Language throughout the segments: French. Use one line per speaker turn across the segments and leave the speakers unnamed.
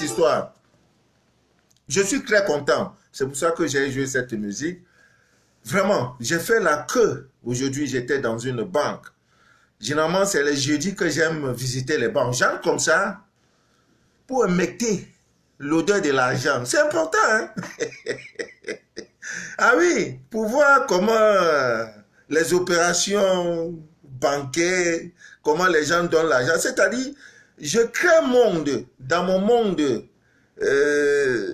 histoire. Je suis très content. C'est pour ça que j'ai joué cette musique. Vraiment, j'ai fait la queue. Aujourd'hui, j'étais dans une banque. Généralement, c'est les jeudis que j'aime visiter les banques. J'entre comme ça pour émecter l'odeur de l'argent. C'est important, hein? Ah oui, pour voir comment les opérations bancaires, comment les gens donnent l'argent. C'est-à-dire, je crée un monde, dans mon monde euh,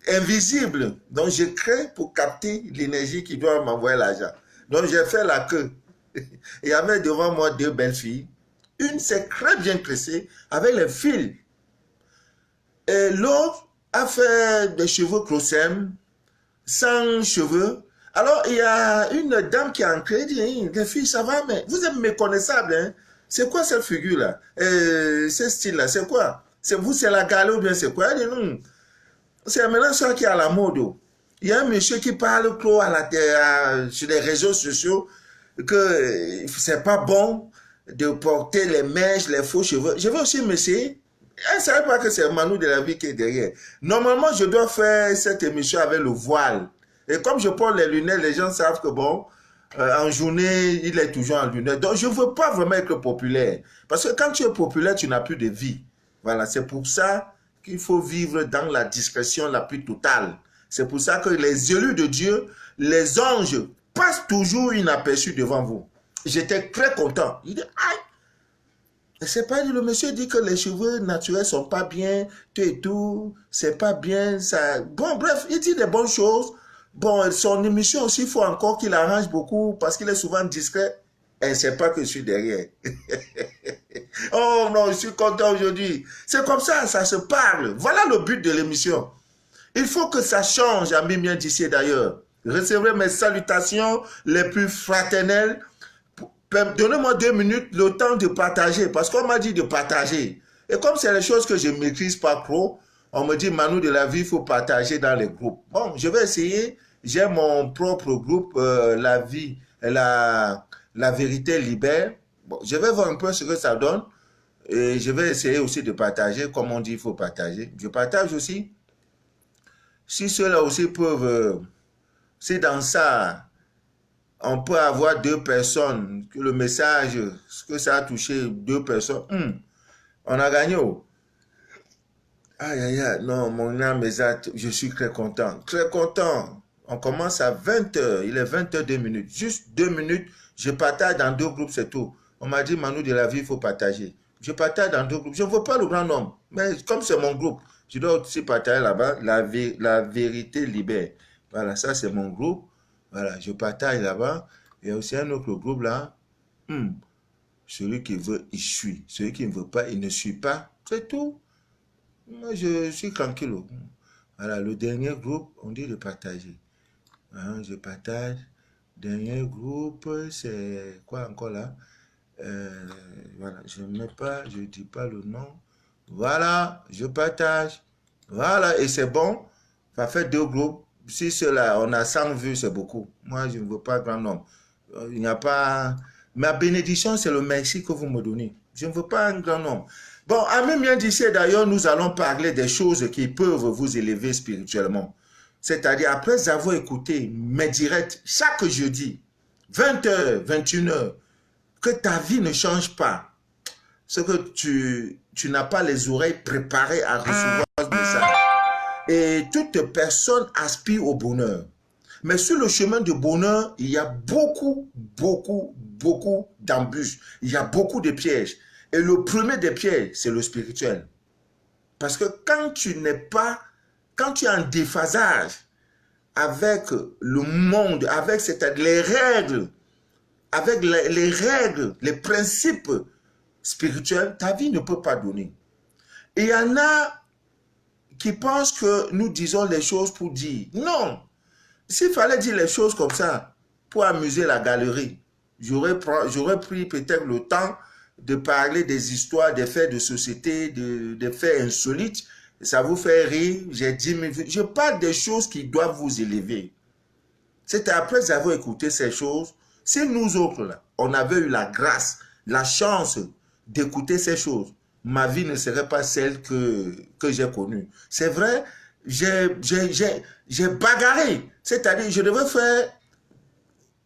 invisible. Donc, je crée pour capter l'énergie qui doit m'envoyer l'argent. Donc, j'ai fait la queue. Il y avait devant moi deux belles filles. Une s'est très bien tressée avec les fils. Et l'autre a fait des cheveux crossem, sans cheveux. Alors, il y a une dame qui a entrée, dit, hey, les filles, ça va, mais vous êtes méconnaissables, hein? C'est quoi cette figure-là? Ce style-là, c'est quoi? C'est vous, c'est la galère ou bien c'est quoi? Elle dit, non, c'est maintenant ça qui est à la mode. Il y a un monsieur qui parle trop sur les réseaux sociaux que c'est pas bon de porter les mèches, les faux cheveux. Je vais aussi m'essayer. Elle ne savait pas que c'est Manu de la vie qui est derrière. Normalement, je dois faire cette émission avec le voile. Et comme je porte les lunettes, les gens savent que bon, en journée, il est toujours en lunettes. Donc, je ne veux pas vraiment être populaire. Parce que quand tu es populaire, tu n'as plus de vie. Voilà, c'est pour ça qu'il faut vivre dans la discrétion la plus totale. C'est pour ça que les élus de Dieu, les anges, passent toujours inaperçus devant vous. J'étais très content. Il dit, aïe, c'est pas le monsieur dit que les cheveux naturels sont pas bien, tout et tout, c'est pas bien, ça. Bon, bref, il dit des bonnes choses. Bon, son émission aussi, il faut encore qu'il arrange beaucoup parce qu'il est souvent discret. Elle ne sait pas que je suis derrière. Oh non, je suis content aujourd'hui. C'est comme ça se parle. Voilà le but de l'émission. Il faut que ça change, amis bien d'ici d'ailleurs. Recevez mes salutations les plus fraternelles. Donnez-moi 2 minutes le temps de partager, parce qu'on m'a dit de partager. Et comme c'est les choses que je ne maîtrise pas trop, on me dit, Manu de la vie, il faut partager dans les groupes. Bon, je vais essayer. J'ai mon propre groupe, La vie, la vérité libère. Bon, je vais voir un peu ce que ça donne. Et je vais essayer aussi de partager, comme on dit, il faut partager. Je partage aussi. Si ceux-là aussi peuvent, si dans ça, on peut avoir 2 personnes, que le message, ce que ça a touché 2 personnes, on a gagné. Aïe, aïe, aïe, non, mon âme exact, je suis très content, très content. On commence à 20 h, il est 22 minutes, juste 2 minutes, je partage dans 2 groupes, c'est tout. On m'a dit, Manu de la vie, il faut partager. Je partage dans 2 groupes, je ne veux pas le grand nombre, mais comme c'est mon groupe, je dois aussi partager là-bas, la vérité libère. Voilà, ça c'est mon groupe, voilà, je partage là-bas. Il y a aussi un autre groupe là, celui qui veut, il suit, celui qui ne veut pas, il ne suit pas, c'est tout. Moi, je suis tranquille. Voilà, le dernier groupe, on dit de partager. Hein, je partage. Dernier groupe, c'est quoi encore là? Voilà, je ne mets pas, je ne dis pas le nom. Voilà, je partage. Voilà, et c'est bon. Ça fait 2 groupes. Si cela, on a 100 vues, c'est beaucoup. Moi, je ne veux pas grand nombre. Il n'y a pas... Ma bénédiction, c'est le merci que vous me donnez. Je ne veux pas un grand nombre. Bon, amis bien d'ici, d'ailleurs, nous allons parler des choses qui peuvent vous élever spirituellement. C'est-à-dire, après avoir écouté mes directs chaque jeudi, 20 h, 21 h, que ta vie ne change pas, c'est que tu n'as pas les oreilles préparées à recevoir ce message. Et toute personne aspire au bonheur. Mais sur le chemin du bonheur, il y a beaucoup, beaucoup, beaucoup d'embûches. Il y a beaucoup de pièges. Et le premier des pièges, c'est le spirituel. Parce que quand tu n'es pas, quand tu es en déphasage avec le monde, avec les règles, avec les règles, les principes spirituels, ta vie ne peut pas donner. Et il y en a qui pensent que nous disons les choses pour dire. Non. S'il fallait dire les choses comme ça pour amuser la galerie, j'aurais pris peut-être le temps de parler des histoires, des faits de société, des faits insolites. Ça vous fait rire, j'ai 10 000 vues. Je parle des choses qui doivent vous élever. C'est après avoir écouté ces choses, si nous autres, là, on avait eu la grâce, la chance d'écouter ces choses, ma vie ne serait pas celle que j'ai connue. C'est vrai, j'ai bagarré. C'est-à-dire, je devais faire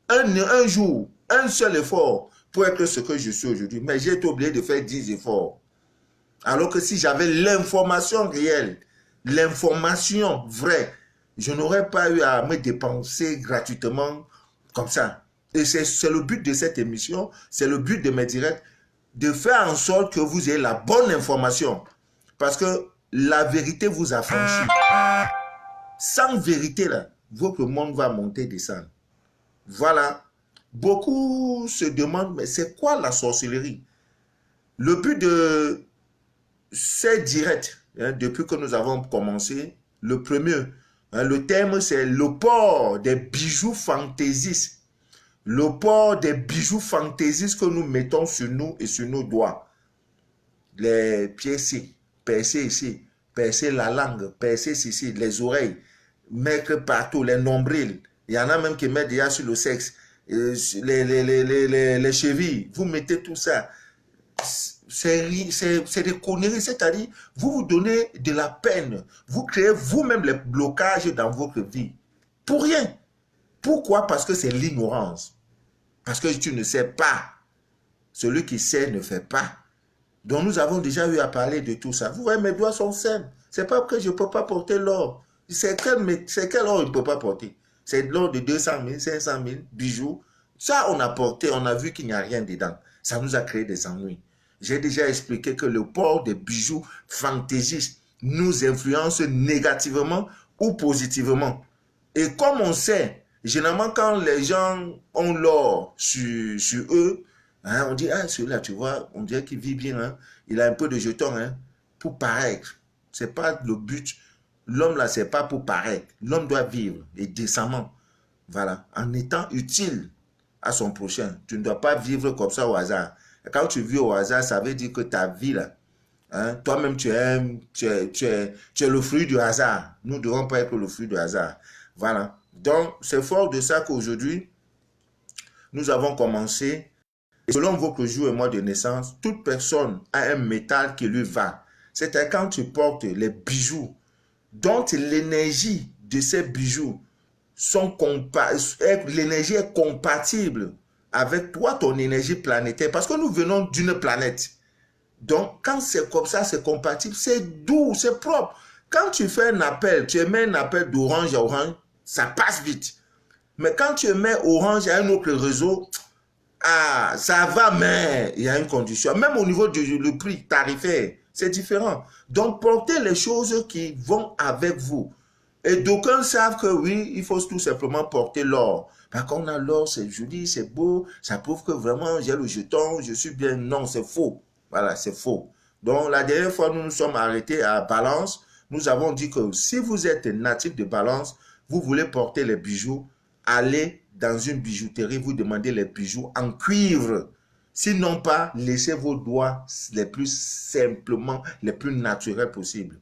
un jour, un seul effort pour être ce que je suis aujourd'hui. Mais j'ai été obligé de faire 10 efforts. Alors que si j'avais l'information réelle, l'information vraie, je n'aurais pas eu à me dépenser gratuitement comme ça. Et c'est le but de cette émission, c'est le but de mes directs, de faire en sorte que vous ayez la bonne information. Parce que la vérité vous affranchit. Sans vérité, là, votre monde va monter et descendre. Voilà. Beaucoup se demandent, mais c'est quoi la sorcellerie? Le but de ces directs, depuis que nous avons commencé, le premier, le thème, c'est le port des bijoux fantaisistes. Le port des bijoux fantaisistes que nous mettons sur nous et sur nos doigts. Les pieds ici, percer ici, percer la langue, percer ici, les oreilles, mettre partout, les nombrils. Il y en a même qui mettent déjà sur le sexe, les chevilles. Vous mettez tout ça. C'est des conneries, c'est-à-dire, vous vous donnez de la peine. Vous créez vous-même les blocages dans votre vie. Pour rien. Pourquoi? Parce que c'est l'ignorance. Parce que tu ne sais pas. Celui qui sait ne fait pas. Donc nous avons déjà eu à parler de tout ça. Vous voyez, mes doigts sont sains. C'est pas que je ne peux pas porter l'or. C'est quel or il ne peut pas porter? C'est l'or de 200 000, 500 000 bijoux. Ça, on a porté, on a vu qu'il n'y a rien dedans. Ça nous a créé des ennuis. J'ai déjà expliqué que le port des bijoux fantaisistes nous influence négativement ou positivement. Et comme on sait, généralement quand les gens ont l'or sur eux, hein, on dit, ah, celui-là, tu vois, on dirait qu'il vit bien, hein, il a un peu de jetons, hein, pour paraître. Ce n'est pas le but. L'homme, là, ce n'est pas pour paraître. L'homme doit vivre, et décemment, voilà, en étant utile à son prochain. Tu ne dois pas vivre comme ça au hasard. Quand tu vis au hasard, ça veut dire que ta vie, là, hein, toi-même, tu es le fruit du hasard. Nous ne devons pas être le fruit du hasard. Voilà. Donc, c'est fort de ça qu'aujourd'hui, nous avons commencé. Et selon votre jour et mois de naissance, toute personne a un métal qui lui va. C'est-à-dire quand tu portes les bijoux, dont l'énergie de ces bijoux l'énergie est compatible avec toi, ton énergie planétaire. Parce que nous venons d'une planète. Donc, quand c'est comme ça, c'est compatible, c'est doux, c'est propre. Quand tu fais un appel, tu émets un appel d'orange à orange, ça passe vite. Mais quand tu émets orange à un autre réseau, ah, ça va, mais il y a une condition. Même au niveau du prix tarifaire, c'est différent. Donc, portez les choses qui vont avec vous. Et d'aucuns savent que oui, il faut tout simplement porter l'or. Par contre, on a l'or, c'est joli, c'est beau, ça prouve que vraiment j'ai le jeton, je suis bien. Non, c'est faux. Voilà, c'est faux. Donc, la dernière fois, nous nous sommes arrêtés à Balance. Nous avons dit que si vous êtes natif de Balance, vous voulez porter les bijoux, allez dans une bijouterie, vous demandez les bijoux en cuivre. Sinon pas, laissez vos doigts les plus simplement, les plus naturels possibles.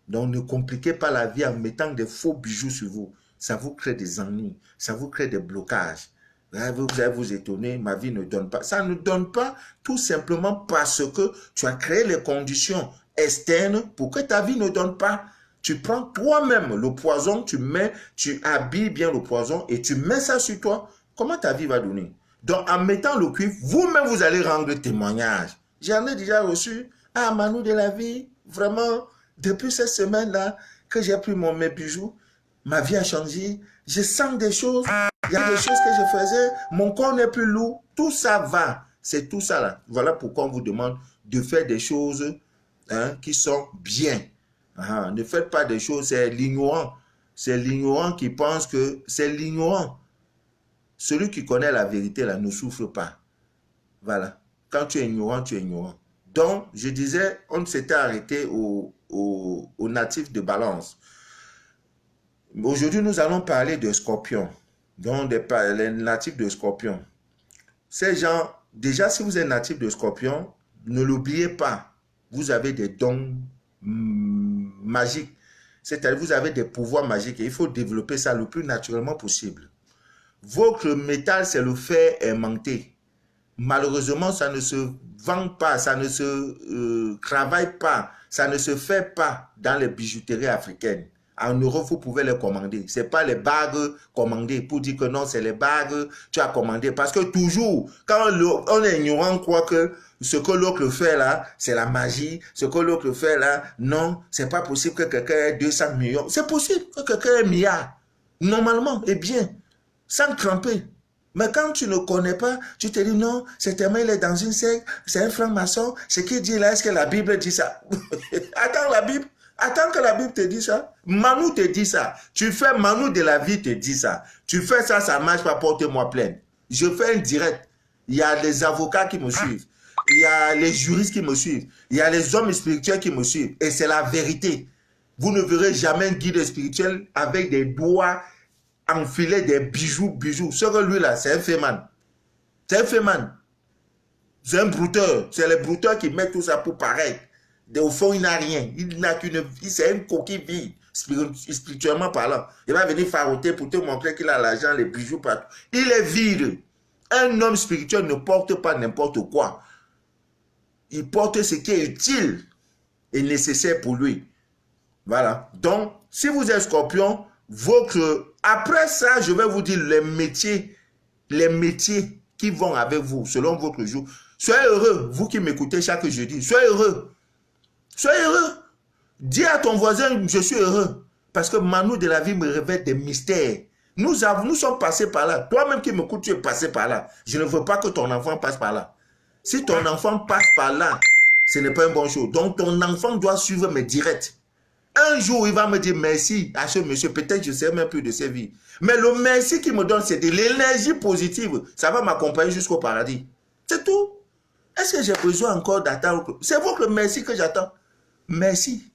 Donc, ne compliquez pas la vie en mettant des faux bijoux sur vous. Ça vous crée des ennuis, ça vous crée des blocages. Vous allez vous étonner, ma vie ne donne pas. Ça ne donne pas tout simplement parce que tu as créé les conditions externes pour que ta vie ne donne pas. Tu prends toi-même le poison, tu habilles bien le poison et tu mets ça sur toi. Comment ta vie va donner? Donc, en mettant le cuivre, vous-même, vous allez rendre témoignage. J'en ai déjà reçu. Ah, Manu de la vie, vraiment, depuis cette semaine-là, que j'ai pris mes bijoux, ma vie a changé. Je sens des choses. Il y a des choses que je faisais. Mon corps n'est plus lourd. Tout ça va. C'est tout ça là. Voilà pourquoi on vous demande de faire des choses qui sont bien. Ne faites pas des choses, c'est l'ignorant. C'est l'ignorant qui pense que c'est l'ignorant. Celui qui connaît la vérité là ne souffre pas. Voilà. Quand tu es ignorant, tu es ignorant. Donc, je disais, on s'était arrêté aux natifs de Balance. Aujourd'hui, nous allons parler de scorpions. Donc, les natifs de scorpions. Ces gens, déjà, si vous êtes natif de scorpions, ne l'oubliez pas. Vous avez des dons magiques. C'est-à-dire, vous avez des pouvoirs magiques et il faut développer ça le plus naturellement possible. Votre métal, c'est le fer aimanté. malheureusement, ça ne se vend pas, ça ne se travaille pas, ça ne se fait pas dans les bijouteries africaines. En Europe, vous pouvez les commander. Ce n'est pas les bagues commandées pour dire que non, c'est les bagues tu as commandé. Parce que toujours, quand on est ignorant, on croit que ce que l'autre fait là, c'est la magie. Ce que l'autre fait là, non, c'est pas possible que quelqu'un ait 200 millions. C'est possible que quelqu'un ait un milliard. Normalement, et bien, sans tremper. Mais quand tu ne connais pas, tu te dis non, cet homme il est dans une secte, c'est un franc-maçon. Ce qu'il dit là, est-ce que la Bible dit ça? Attends la Bible. Attends que la Bible te dise ça. Manu te dit ça. Tu fais Manu de la vie te dit ça. Tu fais ça, ça marche pas, porte-moi plainte. Je fais un direct. Il y a les avocats qui me suivent. Il y a les juristes qui me suivent. Il y a les hommes spirituels qui me suivent. Et c'est la vérité. Vous ne verrez jamais un guide spirituel avec des doigts enfilés, des bijoux. Ce que lui là, c'est un féman. C'est un féman. C'est un brouteur. C'est les brouteurs qui mettent tout ça pour paraître. Au fond, il n'a rien. Il n'a qu'une vie. C'est une coquille vide, spirituellement parlant. Il va venir faroter pour te montrer qu'il a l'argent, les bijoux partout. Il est vide. Un homme spirituel ne porte pas n'importe quoi. Il porte ce qui est utile et nécessaire pour lui. Voilà. Donc, si vous êtes scorpion, après ça, je vais vous dire les métiers qui vont avec vous, selon votre jour. Soyez heureux, vous qui m'écoutez chaque jeudi. Soyez heureux. Soyez heureux. Dis à ton voisin, je suis heureux. Parce que Manu de la vie me révèle des mystères. Nous sommes passés par là. Toi-même qui m'écoutes, tu es passé par là. Je ne veux pas que ton enfant passe par là. Si ton enfant passe par là, ce n'est pas une bonne chose. Donc, ton enfant doit suivre mes directs. Un jour, il va me dire merci à ce monsieur. Peut-être je ne sais même plus de ses vies. Mais le merci qu'il me donne, c'est de l'énergie positive. Ça va m'accompagner jusqu'au paradis. C'est tout. Est-ce que j'ai besoin encore d'attendre? C'est votre merci que j'attends. Merci.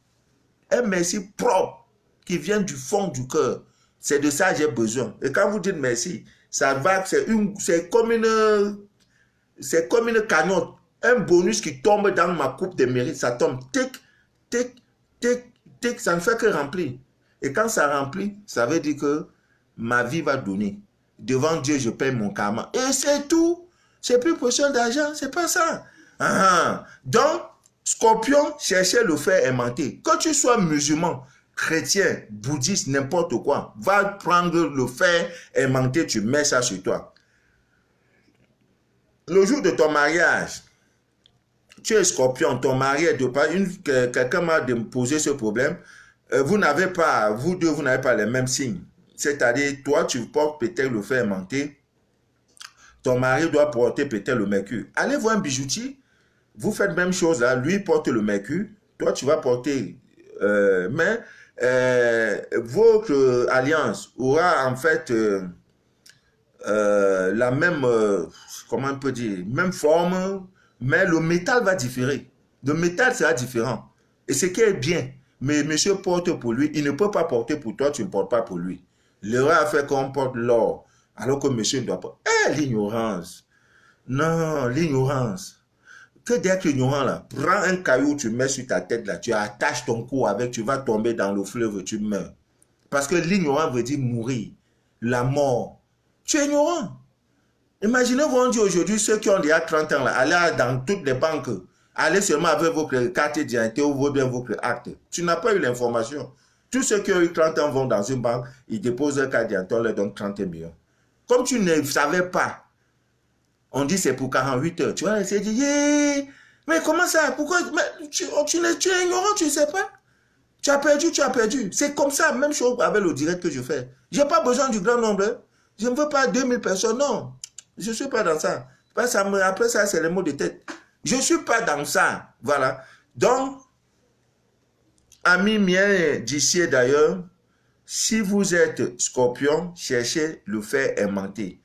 Un merci propre qui vient du fond du cœur. C'est de ça que j'ai besoin. Et quand vous dites merci, ça va, c'est comme une cagnotte. Un bonus qui tombe dans ma coupe de mérite. Ça tombe. Tic, tic, tic, tic. Ça ne fait que remplir. Et quand ça remplit, ça veut dire que ma vie va donner. Devant Dieu, je paye mon karma. Et c'est tout. C'est plus question d'argent. C'est pas ça. Donc, Scorpion, cherchez le fer aimanté. Que tu sois musulman, chrétien, bouddhiste, n'importe quoi, va prendre le fer aimanté, tu mets ça sur toi. Le jour de ton mariage, tu es scorpion, ton mari est de pas, quelqu'un m'a posé ce problème, vous n'avez pas, vous deux, vous n'avez pas les mêmes signes. C'est-à-dire, toi, tu portes peut-être le fer aimanté, ton mari doit porter peut-être le mercure. Allez voir un bijoutier. Vous faites la même chose là, lui porte le mercure, toi tu vas porter, mais votre alliance aura en fait la même, comment on peut dire, même forme, mais le métal va différer. Le métal sera différent. Et ce qui est bien, mais monsieur porte pour lui, il ne peut pas porter pour toi, tu ne portes pas pour lui. L'erreur a fait qu'on porte l'or, alors que monsieur ne doit pas. L'ignorance. Non, l'ignorance. Que d'être ignorant là, prends un caillou, tu mets sur ta tête là, tu attaches ton cou avec, tu vas tomber dans le fleuve, tu meurs. Parce que l'ignorant veut dire mourir, la mort. Tu es ignorant. Imaginez-vous, on dit aujourd'hui, ceux qui ont déjà 30 ans là, allez dans toutes les banques, allez seulement avec votre carte d'identité ou bien votre acte. Tu n'as pas eu l'information. Tous ceux qui ont eu 30 ans vont dans une banque, ils déposent un carte d'identité, on leur donne 30 millions. Comme tu ne savais pas, on dit c'est pour 48 heures. Tu vas essayer de dire, yeah, mais comment ça? Pourquoi? Mais tu es ignorant, tu ne sais pas. Tu as perdu, tu as perdu. C'est comme ça, même chose avec le direct que je fais. Je n'ai pas besoin du grand nombre. Je ne veux pas 2000 personnes, non. Je ne suis pas dans ça. Après ça, c'est les mots de tête. Je ne suis pas dans ça. Voilà. Donc, amis miens d'ici et d'ailleurs, si vous êtes scorpion, cherchez le fer aimanté.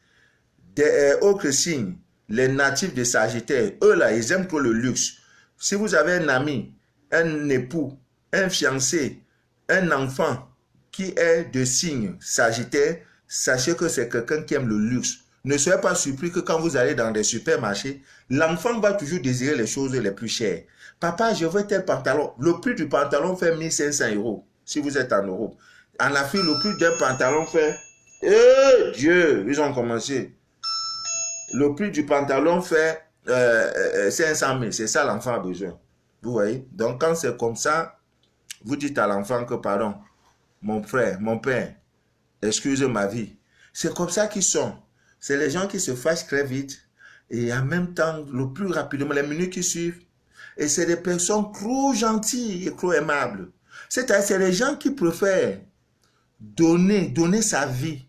Des autres signes, les natifs de Sagittaire, eux là, ils aiment que le luxe. Si vous avez un ami, un époux, un fiancé, un enfant qui est de signe Sagittaire, sachez que c'est quelqu'un qui aime le luxe. Ne soyez pas surpris que quand vous allez dans des supermarchés, l'enfant va toujours désirer les choses les plus chères. Papa, je veux tel pantalon. Le prix du pantalon fait 1500 € si vous êtes en Europe. En Afrique, le prix d'un pantalon fait... Dieu, ils ont commencé. Le prix du pantalon fait 500 000. C'est ça l'enfant a besoin. Vous voyez? Donc, quand c'est comme ça, vous dites à l'enfant que, pardon, mon frère, mon père, excusez ma vie. C'est comme ça qu'ils sont. C'est les gens qui se fâchent très vite et en même temps, le plus rapidement, les minutes qui suivent. Et c'est des personnes trop gentilles et trop aimables. C'est-à-dire, c'est les gens qui préfèrent donner sa vie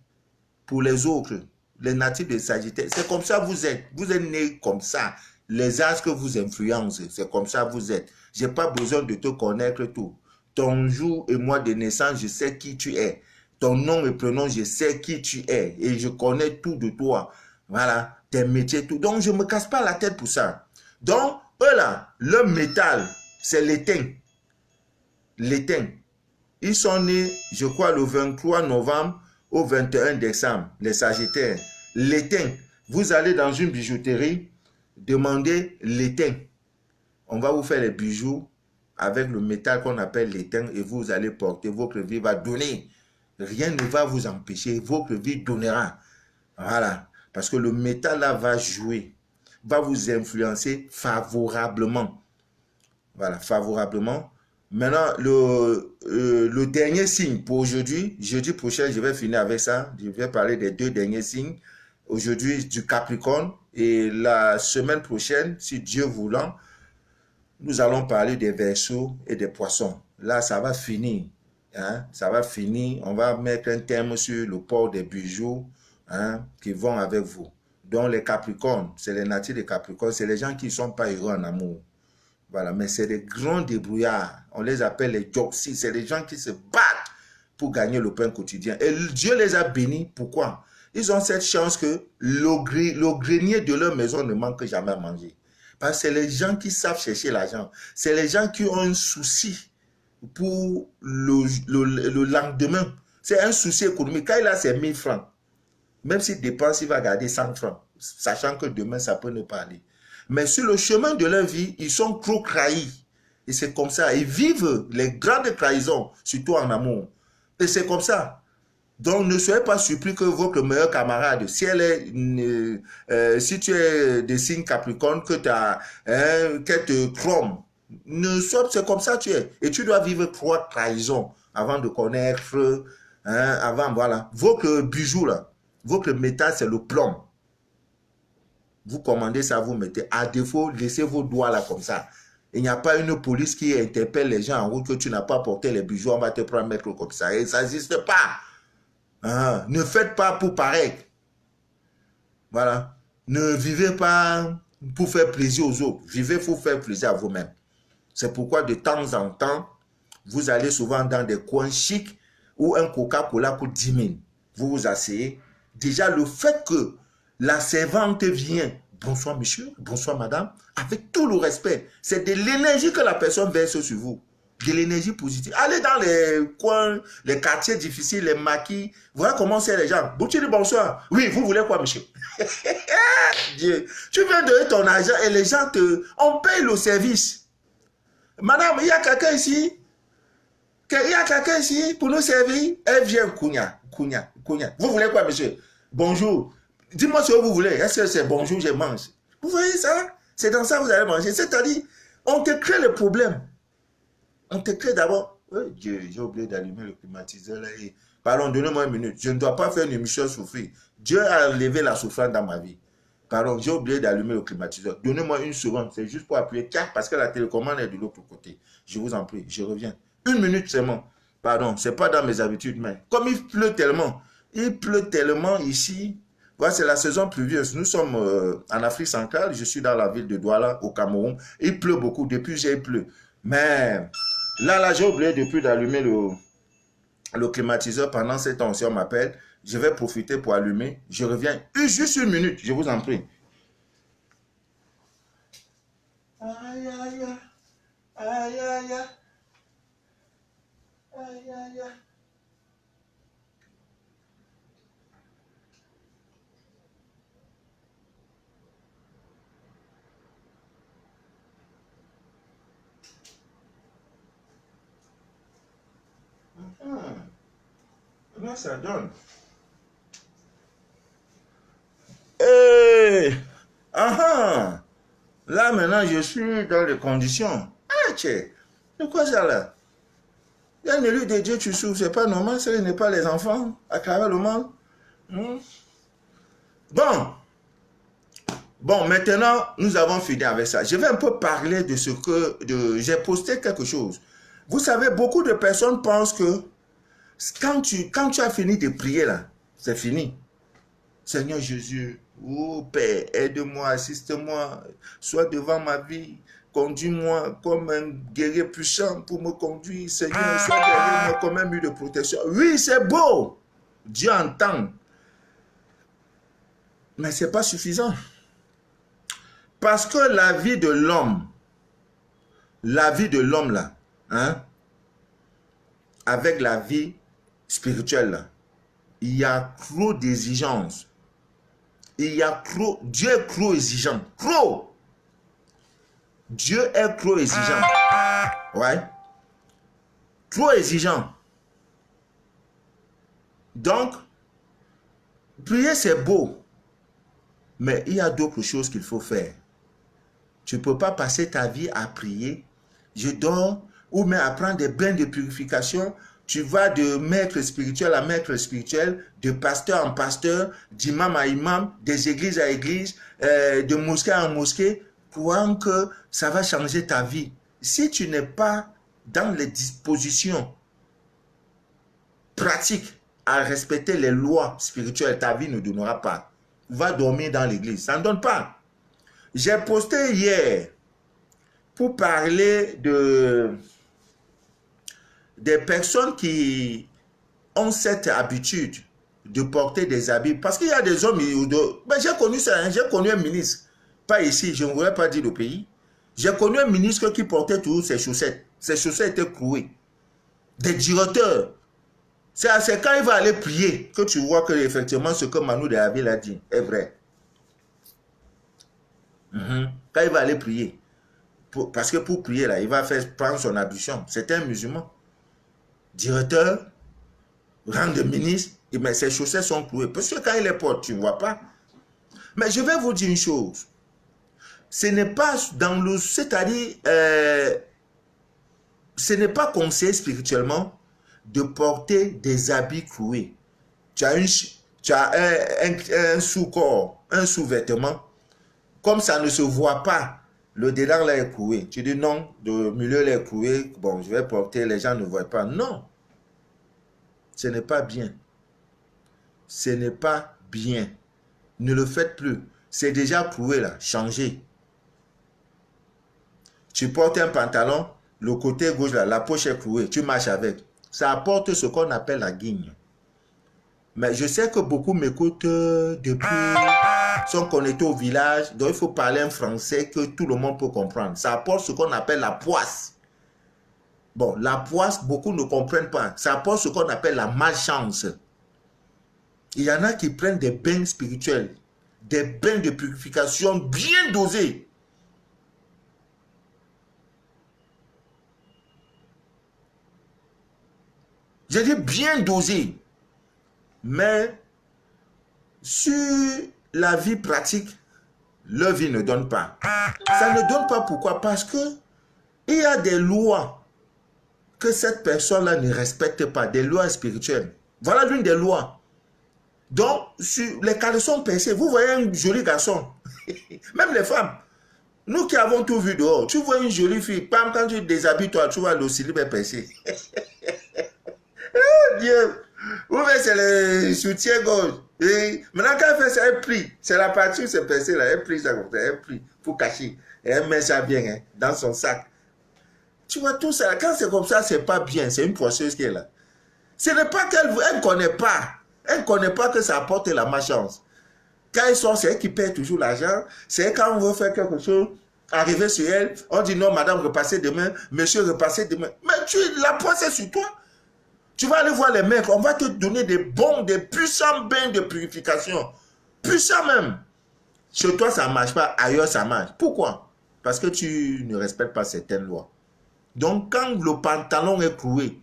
pour les autres, les natifs de Sagittaire. C'est comme ça que vous êtes. Vous êtes nés comme ça. Les astres vous influencent. C'est comme ça que vous êtes. Je n'ai pas besoin de te connaître tout. Ton jour et mois de naissance, je sais qui tu es. Ton nom et prénom, je sais qui tu es. Et je connais tout de toi. Voilà, tes métiers, tout. Donc, je ne me casse pas la tête pour ça. Donc, eux là, le métal, c'est l'étain. L'étain. Ils sont nés, je crois, le 23 novembre au 21 décembre, les Sagittaires. L'étain. Vous allez dans une bijouterie, demandez l'étain. On va vous faire les bijoux avec le métal qu'on appelle l'étain et vous allez porter. Votre vie va donner. Rien ne va vous empêcher. Votre vie donnera. Voilà. Parce que le métal là va jouer, va vous influencer favorablement. Voilà, favorablement. Maintenant, le dernier signe pour aujourd'hui, jeudi prochain, je vais finir avec ça. Je vais parler des deux derniers signes. Aujourd'hui, du Capricorne. Et la semaine prochaine, si Dieu voulant, nous allons parler des Verseaux et des Poissons. Là, ça va finir. Hein? Ça va finir. On va mettre un terme sur le port des bijoux, hein, qui vont avec vous. Donc, les Capricornes, c'est les natifs des Capricornes, c'est les gens qui ne sont pas heureux en amour. Voilà, mais c'est des grands débrouillards. On les appelle les joxies. C'est des gens qui se battent pour gagner le pain quotidien. Et Dieu les a bénis. Pourquoi? Ils ont cette chance que le grenier de leur maison ne manque jamais à manger. Parce que c'est les gens qui savent chercher l'argent. C'est les gens qui ont un souci pour le lendemain. C'est un souci économique. Quand il a ses 1000 francs, même s'il dépense, il va garder 100 francs, sachant que demain, ça peut ne pas aller. Mais sur le chemin de leur vie, ils sont trop trahis. Et c'est comme ça. Ils vivent les grandes trahisons, surtout en amour. Et c'est comme ça. Donc, ne soyez pas surpris que votre meilleur camarade, si si tu es de signe Capricorne, que tu as qu'elle te trompe, c'est comme ça que tu es. Et tu dois vivre 3 trahisons avant de connaître, hein, avant, voilà. Votre bijou, là, votre métal, c'est le plomb. Vous commandez ça, vous mettez. À défaut, laissez vos doigts là comme ça. Il n'y a pas une police qui interpelle les gens en route que tu n'as pas porté les bijoux, on va te prendre mettre comme ça. Et ça n'existe pas. Ah, ne faites pas pour paraître. Voilà. Ne vivez pas pour faire plaisir aux autres. Vivez pour faire plaisir à vous-même. C'est pourquoi de temps en temps, vous allez souvent dans des coins chics où un Coca-Cola coûte 10 000. Vous vous asseyez. Déjà, le fait que la servante vient, bonsoir monsieur, bonsoir madame, avec tout le respect, c'est de l'énergie que la personne verse sur vous. De l'énergie positive. Allez dans les coins, les quartiers difficiles, les maquis. Voilà comment c'est les gens. Tu dis bonsoir. Oui, vous voulez quoi, monsieur? Dieu. Tu viens donner ton argent et les gens on paye le service. Madame, il y a quelqu'un ici. Il y a quelqu'un ici pour nous servir. Elle vient, Kounia. Vous voulez quoi, monsieur? Bonjour. Dis-moi ce que vous voulez. Est-ce que c'est bonjour, je mange? Vous voyez ça? C'est dans ça que vous allez manger. C'est-à-dire, on te crée le problème. On te crée d'abord. Oh, Dieu, j'ai oublié d'allumer le climatiseur là. Pardon, donnez-moi une minute. Je ne dois pas faire une émission souffrir. Dieu a levé la souffrance dans ma vie. Pardon, j'ai oublié d'allumer le climatiseur. Donnez-moi une seconde. C'est juste pour appuyer 4 parce que la télécommande est de l'autre côté. Je vous en prie, je reviens. Une minute seulement. Pardon, ce n'est pas dans mes habitudes, mais comme il pleut tellement ici. Voilà, c'est la saison pluvieuse. Nous sommes en Afrique centrale. Je suis dans la ville de Douala, au Cameroun. Il pleut beaucoup. Depuis, il pleut. Mais là, j'ai oublié depuis d'allumer le climatiseur pendant cette temps. Si on m'appelle, je vais profiter pour allumer. Je reviens. Juste une minute, je vous en prie. Aïe, aïe, aïe, aïe, aïe, aïe, aïe, aïe. Là, ça donne. Là, maintenant, je suis dans les conditions. Ah, tiens, c'est quoi ça là? Il y a un élu de Dieu, tu souffres, c'est pas normal, ce n'est pas les enfants à travers le monde. Bon, maintenant, nous avons fini avec ça. Je vais un peu parler de ce que... J'ai posté quelque chose. Vous savez, beaucoup de personnes pensent que quand tu as fini de prier là, c'est fini. Seigneur Jésus, oh Père, aide-moi, assiste-moi, sois devant ma vie, conduis-moi comme un guerrier puissant pour me conduire. Seigneur, sois derrière moi comme un mur de protection. Oui, c'est beau. Dieu entend. Mais ce n'est pas suffisant. Parce que la vie de l'homme là, hein, avec la vie spirituelle là, il y a trop d'exigences. Il y a trop, Dieu est trop exigeant. Trop. Dieu est trop exigeant. Ouais. Trop exigeant. Donc, prier c'est beau. Mais il y a d'autres choses qu'il faut faire. Tu ne peux pas passer ta vie à prier. Je dors ou même à prendre des bains de purification. Tu vas de maître spirituel à maître spirituel, de pasteur en pasteur, d'imam à imam, des églises à église, de mosquée en mosquée, croyant que ça va changer ta vie. Si tu n'es pas dans les dispositions pratiques à respecter les lois spirituelles, ta vie ne donnera pas. Va dormir dans l'église, ça ne donne pas. J'ai posté hier pour parler des personnes qui ont cette habitude de porter des habits. Parce qu'il y a des hommes, ben j'ai connu ça, hein, j'ai connu un ministre, pas ici, je ne voudrais pas dire le pays. J'ai connu un ministre qui portait toujours ses chaussettes. Ses chaussettes étaient clouées. Des directeurs. C'est quand il va aller prier que tu vois que effectivement ce que Manu de Haville a dit est vrai. Quand il va aller prier. Parce que pour prier, là, il va prendre son ablution. C'est un musulman. Directeur, rang de ministre, mais ses chaussettes sont clouées. Parce que quand il les porte, tu ne vois pas. Mais je vais vous dire une chose. Ce n'est pas dans le... C'est-à-dire, ce n'est pas conseillé spirituellement de porter des habits cloués. Tu as un sous-corps, un sous-vêtement. Comme ça ne se voit pas, le dedans là est cloué. Tu dis non, le milieu là est cloué. Bon, je vais porter, les gens ne voient pas. Non. Ce n'est pas bien. Ce n'est pas bien. Ne le faites plus. C'est déjà cloué là. Changez. Tu portes un pantalon, le côté gauche là, la poche est clouée. Tu marches avec. Ça apporte ce qu'on appelle la guigne. Mais je sais que beaucoup m'écoutent depuis... sont connectés au village, donc il faut parler un français que tout le monde peut comprendre. Ça apporte ce qu'on appelle la poisse. Bon, la poisse, beaucoup ne comprennent pas. Ça apporte ce qu'on appelle la malchance. Il y en a qui prennent des bains spirituels, des bains de purification bien dosés. J'ai dit bien dosés. Mais sur la vie pratique, leur vie ne donne pas. Ça ne donne pas pourquoi? Parce que il y a des lois que cette personne-là ne respecte pas, des lois spirituelles. Voilà l'une des lois. Donc, sur les caleçons percés, vous voyez un joli garçon, même les femmes, nous qui avons tout vu dehors, tu vois une jolie fille, quand tu déshabilles toi, tu vois le cilibre percé. Oh Dieu! Ou bien c'est le soutien-gorge. Maintenant, quand elle fait ça, elle prie. C'est la partie où c'est percé là. Elle prie ça comme ça. Elle prie pour cacher. Et elle met ça bien hein, dans son sac. Tu vois tout ça. Quand c'est comme ça, c'est pas bien. C'est une poisseuse qui est là. Ce n'est pas qu'elle ne connaît pas. Elle ne connaît pas que ça apporte la malchance. Quand elle sort, c'est elle qui perd toujours l'argent. C'est elle, quand on veut faire quelque chose, arriver sur elle, on dit non, madame, repassez demain. Monsieur, repassez demain. Mais la poisse est sur toi. Tu vas aller voir les mecs, on va te donner des bons, des puissants bains de purification. Puissants même. Chez toi, ça ne marche pas, ailleurs, ça marche. Pourquoi? Parce que tu ne respectes pas certaines lois. Donc, quand le pantalon est cloué,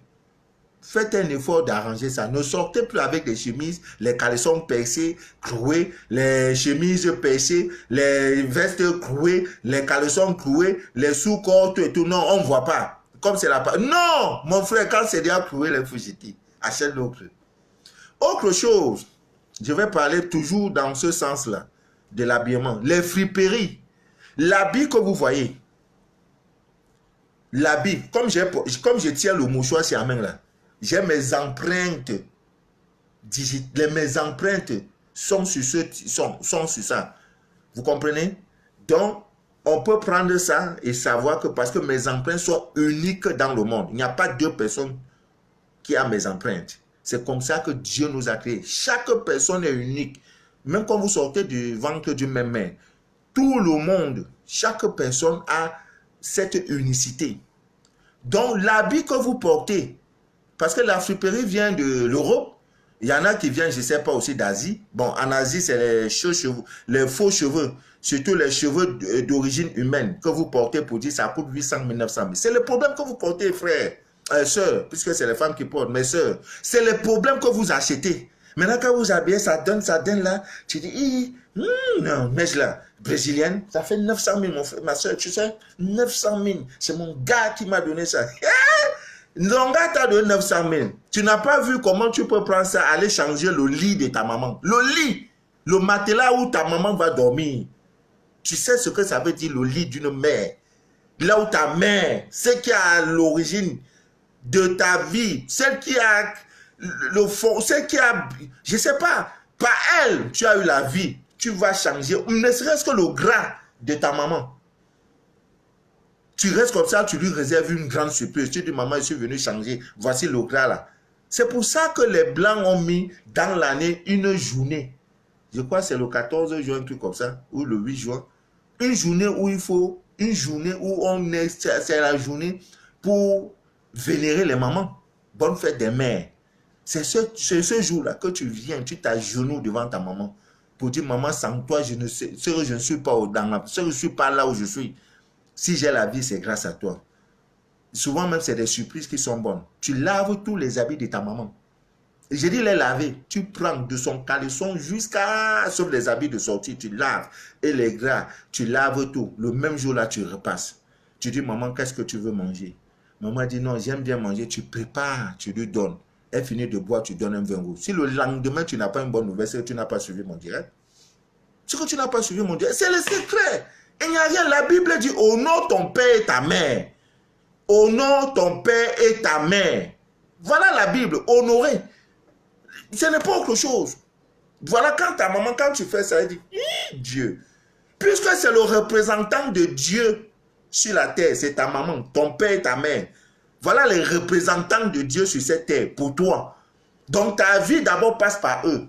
Faites un effort d'arranger ça. Ne sortez plus avec les chemises, les caleçons percés, cloués, les chemises percées, les vestes clouées, les caleçons cloués, les sous-corps et tout. Non, on ne voit pas. Comme c'est la... Non, mon frère, quand c'est déjà cloué, les fugitifs, achète l'autre. Autre chose, je vais parler toujours dans ce sens-là, de l'habillement. Les friperies. L'habit que vous voyez, l'habit, comme je tiens le mouchoir sur la main là, j'ai mes empreintes digitales, mes empreintes sont sur ça. Vous comprenez? Donc, on peut prendre ça et savoir que parce que mes empreintes sont uniques dans le monde. Il n'y a pas deux personnes qui ont mes empreintes. C'est comme ça que Dieu nous a créés. Chaque personne est unique. Même quand vous sortez du ventre d'une même mère, tout le monde, chaque personne a cette unicité. Donc, l'habit que vous portez, parce que la friperie vient de l'Europe, il y en a qui viennent, je ne sais pas, aussi d'Asie. Bon, en Asie, c'est les faux cheveux, surtout les cheveux d'origine humaine que vous portez pour dire ça coûte 800 000, 900 000. C'est le problème que vous portez, frère, sœurs, puisque c'est les femmes qui portent, mes sœurs. C'est le problème que vous achetez. Maintenant, quand vous habillez, ça donne là. Tu dis, non, mais là, brésilienne, ça fait 900 000, mon frère, ma soeur, tu sais, 900 000. C'est mon gars qui m'a donné ça. Ton gars t'a donné 900 000. Tu n'as pas vu comment tu peux prendre ça, aller changer le lit de ta maman. Le lit, le matelas où ta maman va dormir. Tu sais ce que ça veut dire, le lit d'une mère. Là où ta mère, celle qui a l'origine de ta vie, celle qui a le fond, celle qui a, je ne sais pas, par elle, tu as eu la vie. Tu vas changer, ne serait-ce que le gras de ta maman. Tu restes comme ça, tu lui réserves une grande surprise. Tu dis, maman, je suis venu changer. Voici le gras là. C'est pour ça que les Blancs ont mis dans l'année une journée. Je crois que c'est le 14 juin, un truc comme ça, ou le 8 juin. Une journée où il faut, une journée où on est, c'est la journée pour vénérer les mamans. Bonne fête des mères. C'est ce jour-là que tu viens, tu t'agenouilles devant ta maman pour dire, maman, sans toi, je ne sais, je ne suis pas je ne suis pas là où je suis. Si j'ai la vie, c'est grâce à toi. Souvent même, c'est des surprises qui sont bonnes. Tu laves tous les habits de ta maman. J'ai dit les laver. Tu prends de son caleçon jusqu'à... Sauf les habits de sortie, tu laves. Et les gras, tu laves tout. Le même jour-là, tu repasses. Tu dis, maman, qu'est-ce que tu veux manger? Maman dit, non, j'aime bien manger. Tu prépares, tu lui donnes. Elle finit de boire, tu donnes un vin rouge. Si le lendemain, tu n'as pas une bonne nouvelle, c'est que tu n'as pas suivi mon direct. C'est que tu n'as pas suivi mon direct. C'est le secret. Il n'y a rien. La Bible dit, honore ton père et ta mère. Honore ton père et ta mère. Voilà la Bible. Honorer. Ce n'est pas autre chose. Voilà, quand ta maman, quand tu fais ça, elle dit, Dieu. Puisque c'est le représentant de Dieu sur la terre, c'est ta maman, ton père et ta mère. Voilà les représentants de Dieu sur cette terre, pour toi. Donc ta vie d'abord passe par eux.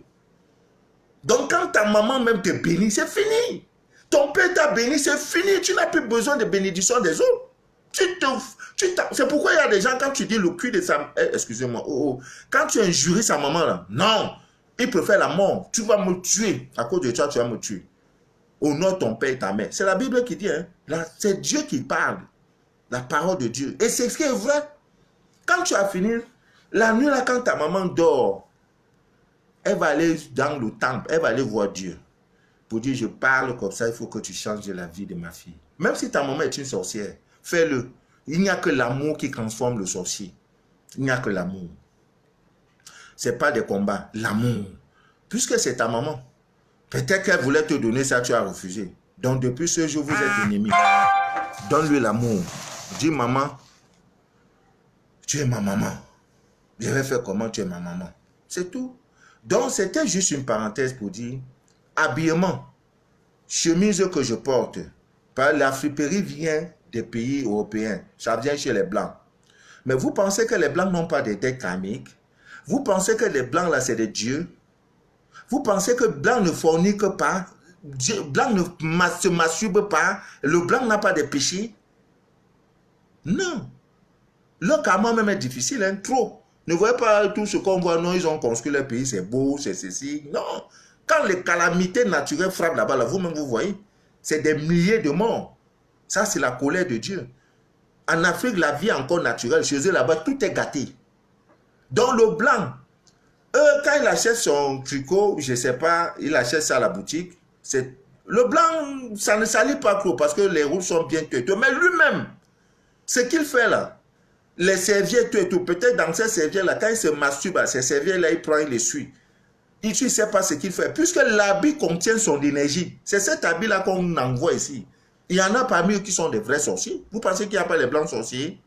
Donc quand ta maman même te bénit, c'est fini. Ton père t'a béni, c'est fini. Tu n'as plus besoin de bénédiction des autres. C'est pourquoi il y a des gens, quand tu dis le cul de sa... excusez-moi, quand tu injuries sa maman, là, non, il préfère la mort. Tu vas me tuer. À cause de toi, tu vas me tuer. Honore ton père et ta mère. C'est la Bible qui dit, hein. C'est Dieu qui parle. La parole de Dieu. Et c'est ce qui est vrai. Quand tu as fini, la nuit, là, quand ta maman dort, elle va aller dans le temple, elle va aller voir Dieu. Pour dire, je parle comme ça, il faut que tu changes la vie de ma fille. Même si ta maman est une sorcière, fais-le. Il n'y a que l'amour qui transforme le sorcier. Il n'y a que l'amour. Ce n'est pas des combats, l'amour. Puisque c'est ta maman. Peut-être qu'elle voulait te donner ça, tu as refusé. Donc depuis ce jour, vous êtes ennemis. Donne-lui l'amour. Dis, maman, tu es ma maman. Je vais faire comment tu es ma maman. C'est tout. Donc c'était juste une parenthèse pour dire, habillement, chemise que je porte, la friperie vient des pays européens. Ça vient chez les Blancs. Mais vous pensez que les Blancs n'ont pas des dettes karmiques? Vous pensez que les Blancs, là, c'est des dieux? Vous pensez que Blanc ne fornique pas? Blanc ne se masturbe pas? Le Blanc n'a pas de péché? Non. Le karma même est difficile, hein, trop. Ne voyez pas tout ce qu'on voit, non, ils ont construit leur pays, c'est beau, c'est ceci. Non. Quand les calamités naturelles frappent là-bas, là, vous-même vous voyez, c'est des milliers de morts. Ça, c'est la colère de Dieu. En Afrique, la vie est encore naturelle. Chez eux, là-bas, tout est gâté. Donc le blanc, quand il achète son tricot, je ne sais pas, il achète ça à la boutique, le blanc, ça ne salit pas trop parce que les roues sont bien teutées. Mais lui-même, ce qu'il fait là, les serviettes et tout, peut-être dans ces serviettes-là, quand il se masturbe, ces serviettes-là, il prend, il les suit. Il ne sait pas ce qu'il fait. Puisque l'habit contient son énergie. C'est cet habit-là qu'on envoie ici. Il y en a parmi eux qui sont des vrais sorciers. Vous pensez qu'il n'y a pas les blancs sorciers?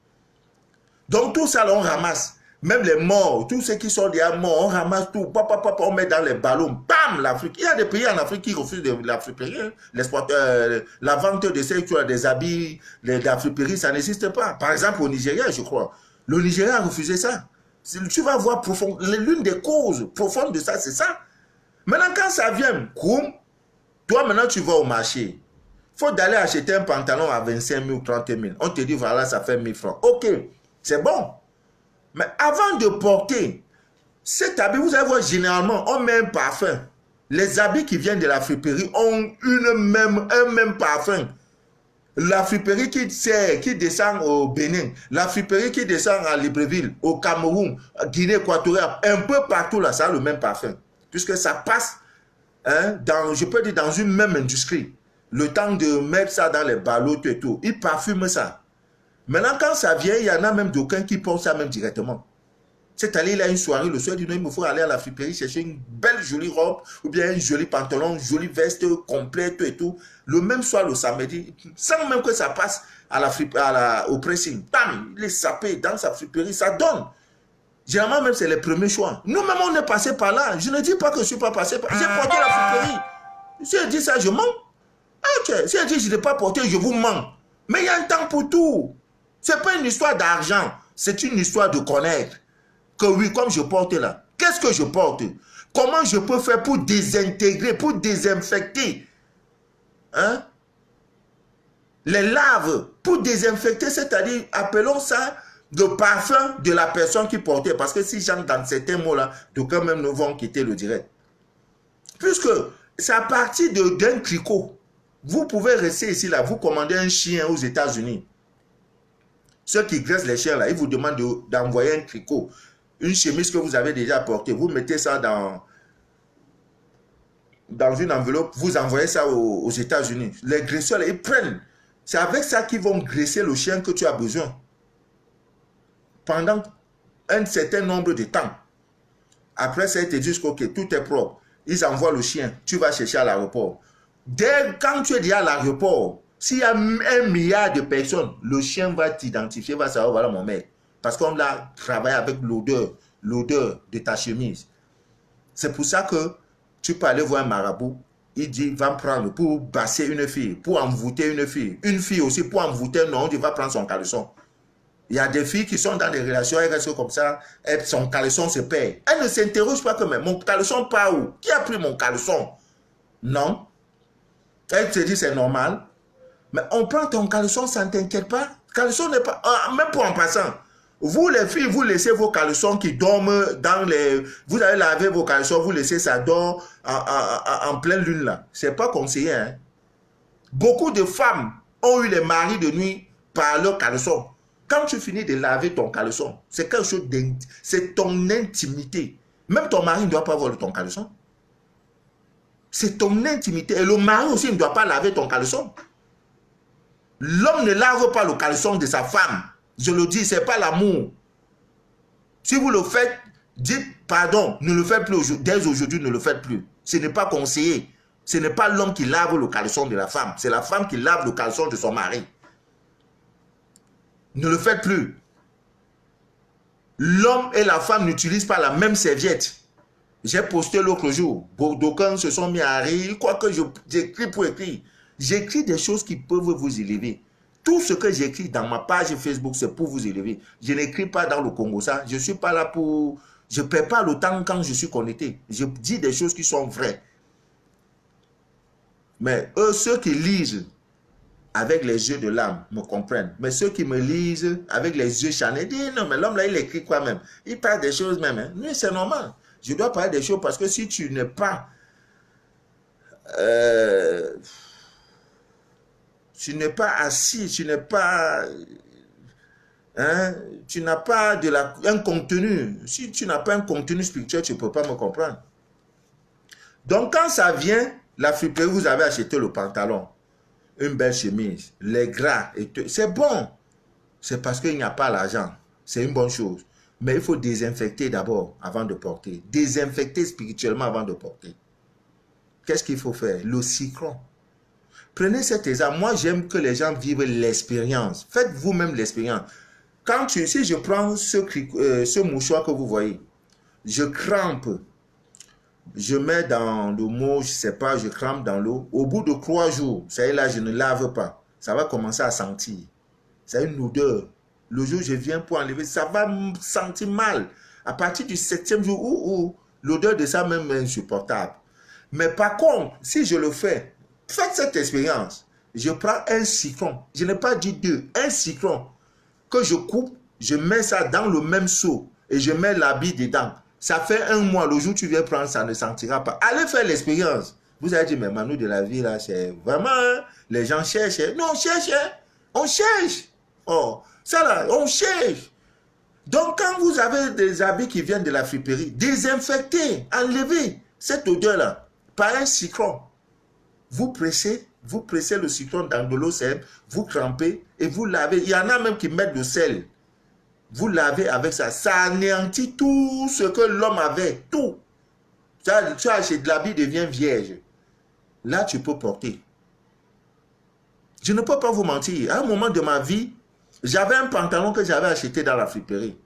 Donc tout ça, là, on ramasse. Même les morts, tous ceux qui sont déjà morts, on ramasse tout. On met dans les ballons. Bam, l'Afrique. Il y a des pays en Afrique qui refusent la friperie. La vente de ces, des habits, la friperie, ça n'existe pas. Par exemple, au Nigeria, je crois. Le Nigeria a refusé ça. Tu vas voir l'une des causes profondes de ça, c'est ça. Maintenant, quand ça vient, toi, maintenant, tu vas au marché. Il faut d'aller acheter un pantalon à 25 000 ou 30 000. On te dit, voilà, ça fait 1000 francs. Ok, c'est bon. Mais avant de porter cet habit, vous allez voir, généralement, on met un parfum. Les habits qui viennent de la friperie ont un même parfum. La friperie qui descend au Bénin, la friperie qui descend à Libreville, au Cameroun, Guinée équatoriale, un peu partout là, ça a le même parfum. Puisque ça passe, hein, je peux dire, dans une même industrie. Le temps de mettre ça dans les ballots et tout, ils parfument ça. Maintenant, quand ça vient, il y en a même d'aucuns qui portent ça même directement. C'est-à-dire, il a une soirée, le soir, il dit, il me faut aller à la friperie chercher une belle jolie robe, ou bien un joli pantalon, une jolie veste complète et tout. Le même soir, le samedi, sans même que ça passe au pressing. Bam, il est sapé dans sa friperie, ça donne. Généralement, même, c'est les premiers choix. Nous-mêmes, on est passé par là. Je ne dis pas que je ne suis pas passé par là. J'ai porté la friperie. Si je dis ça, je mens. Ok, si je dis que je n'ai pas porté, je vous mens. Mais il y a un temps pour tout. Ce n'est pas une histoire d'argent. C'est une histoire de connaître. Que oui, comme je porte là, qu'est-ce que je porte? Comment je peux faire pour désintégrer, pour désinfecter, hein, les larves, pour désinfecter, c'est-à-dire, appelons ça le parfum de la personne qui portait. Parce que si j'entre dans certains mots-là, d'aucuns même nous vont quitter le direct. Puisque c'est à partir d'un tricot. Vous pouvez rester ici, là, vous commandez un chien aux États-Unis. Ceux qui graissent les chiens, là, ils vous demandent d'envoyer un tricot. Une chemise que vous avez déjà portée, vous mettez ça dans une enveloppe, vous envoyez ça aux États-Unis. Les graisseurs, ils prennent. C'est avec ça qu'ils vont graisser le chien que tu as besoin. Pendant un certain nombre de temps. Après ça, ils te disent que ok, tout est propre. Ils envoient le chien, tu vas chercher à l'aéroport. Quand tu es déjà à l'aéroport, s'il y a 1 milliard de personnes, le chien va t'identifier, va savoir, voilà mon mec. Parce qu'on a travaillé avec l'odeur de ta chemise. C'est pour ça que tu peux aller voir un marabout, il dit, va me prendre pour basser une fille, pour envoûter une fille. Une fille aussi, pour envoûter, non, il va prendre son caleçon. Il y a des filles qui sont dans des relations, elles restent comme ça, son caleçon se perd. Elle ne s'interroge pas que, mais mon caleçon part où? Qui a pris mon caleçon? Non. Elle te dit, c'est normal. Mais on prend ton caleçon, ça ne t'inquiète pas. Caleçon n'est pas... même pour en passant, vous les filles, vous laissez vos caleçons qui dorment dans les... Vous allez laver vos caleçons, vous laissez ça dort en pleine lune là. C'est pas conseillé. Hein? Beaucoup de femmes ont eu les maris de nuit par leur caleçon. Quand tu finis de laver ton caleçon, c'est quelque chose c'est ton intimité. Même ton mari ne doit pas voir ton caleçon. C'est ton intimité. Et le mari aussi ne doit pas laver ton caleçon. L'homme ne lave pas le caleçon de sa femme. Je le dis, ce n'est pas l'amour. Si vous le faites, dites pardon, ne le faites plus. Dès aujourd'hui, ne le faites plus. Ce n'est pas conseillé. Ce n'est pas l'homme qui lave le caleçon de la femme. C'est la femme qui lave le caleçon de son mari. Ne le faites plus. L'homme et la femme n'utilisent pas la même serviette. J'ai posté l'autre jour. D'aucuns se sont mis à rire. Quoique j'écris pour écrire. J'écris des choses qui peuvent vous élever. Tout ce que j'écris dans ma page Facebook, c'est pour vous élever. Je n'écris pas dans le Congo ça. Je ne suis pas là pour... Je ne perds pas le temps quand je suis connecté. Je dis des choses qui sont vraies. Mais eux, ceux qui lisent avec les yeux de l'âme me comprennent. Mais ceux qui me lisent avec les yeux chanés disent non, mais l'homme là, il écrit quoi même? Il parle des choses même. Hein? Mais c'est normal. Je dois parler des choses parce que si tu n'es pas... tu n'es pas assis, tu n'es pas... Hein? Tu n'as pas un contenu. Si tu n'as pas un contenu spirituel, tu ne peux pas me comprendre. Donc, quand ça vient, la friperie, vous avez acheté le pantalon, une belle chemise, les gras, c'est bon. C'est parce qu'il n'y a pas l'argent. C'est une bonne chose. Mais il faut désinfecter d'abord avant de porter. Désinfecter spirituellement avant de porter. Qu'est-ce qu'il faut faire? Le citron. Prenez cet exemple. Moi, j'aime que les gens vivent l'expérience. Faites vous-même l'expérience. Si je prends ce mouchoir que vous voyez, je crampe, je mets dans le mot, je ne sais pas, je crampe dans l'eau. Au bout de 3 jours, ça y est là, je ne lave pas. Ça va commencer à sentir. C'est une odeur. Le jour où je viens pour enlever, ça va me sentir mal. À partir du 7e jour, l'odeur de ça même est insupportable. Mais par contre, si je le fais, faites cette expérience. Je prends un citron. Je n'ai pas dit 2, un citron que je coupe, je mets ça dans le même seau et je mets l'habit dedans. Ça fait 1 mois. Le jour où tu viens prendre, ça ne sentira pas. Allez faire l'expérience. Vous allez dire, mais Manu de la vie, là, c'est vraiment, hein, les gens cherchent. Non, on cherche. Hein? On cherche. Oh, ça là, on cherche. Donc, quand vous avez des habits qui viennent de la friperie, désinfectez, enlevez cette odeur-là par un citron. Vous pressez le citron dans de l'eau sèche, vous crempez et vous lavez. Il y en a même qui mettent du sel. Vous lavez avec ça. Ça anéantit tout ce que l'homme avait. Tout. Tu as acheté de l'habit, devient vierge. Là, tu peux porter. Je ne peux pas vous mentir. À un moment de ma vie, j'avais un pantalon que j'avais acheté dans la friperie.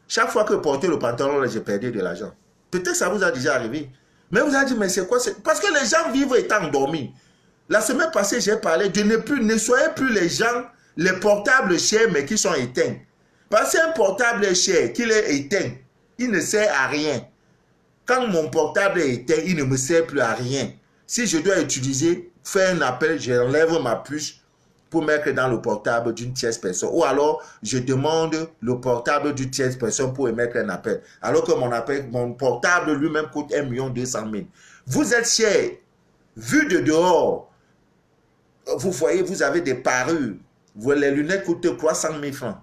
Chaque fois que je portais le pantalon, là, j'ai perdu de l'argent. Peut-être ça vous a déjà arrivé. Mais vous avez dit, mais c'est quoi? Parce que les gens vivent étant endormis. La semaine passée, j'ai parlé de ne soyez plus les gens, les portables chers, mais qui sont éteints. Parce qu'un portable est cher, qu'il est éteint, il ne sert à rien. Quand mon portable est éteint, il ne me sert plus à rien. Si je dois utiliser, faire un appel, j'enlève ma puce pour mettre dans le portable d'une tierce personne. Ou alors, je demande le portable d'une tierce personne pour émettre un appel. Alors que mon portable lui-même coûte 1 200 000. Vous êtes cher. Vu de dehors, vous voyez, vous avez des parures. Les lunettes coûtent 300 000 francs.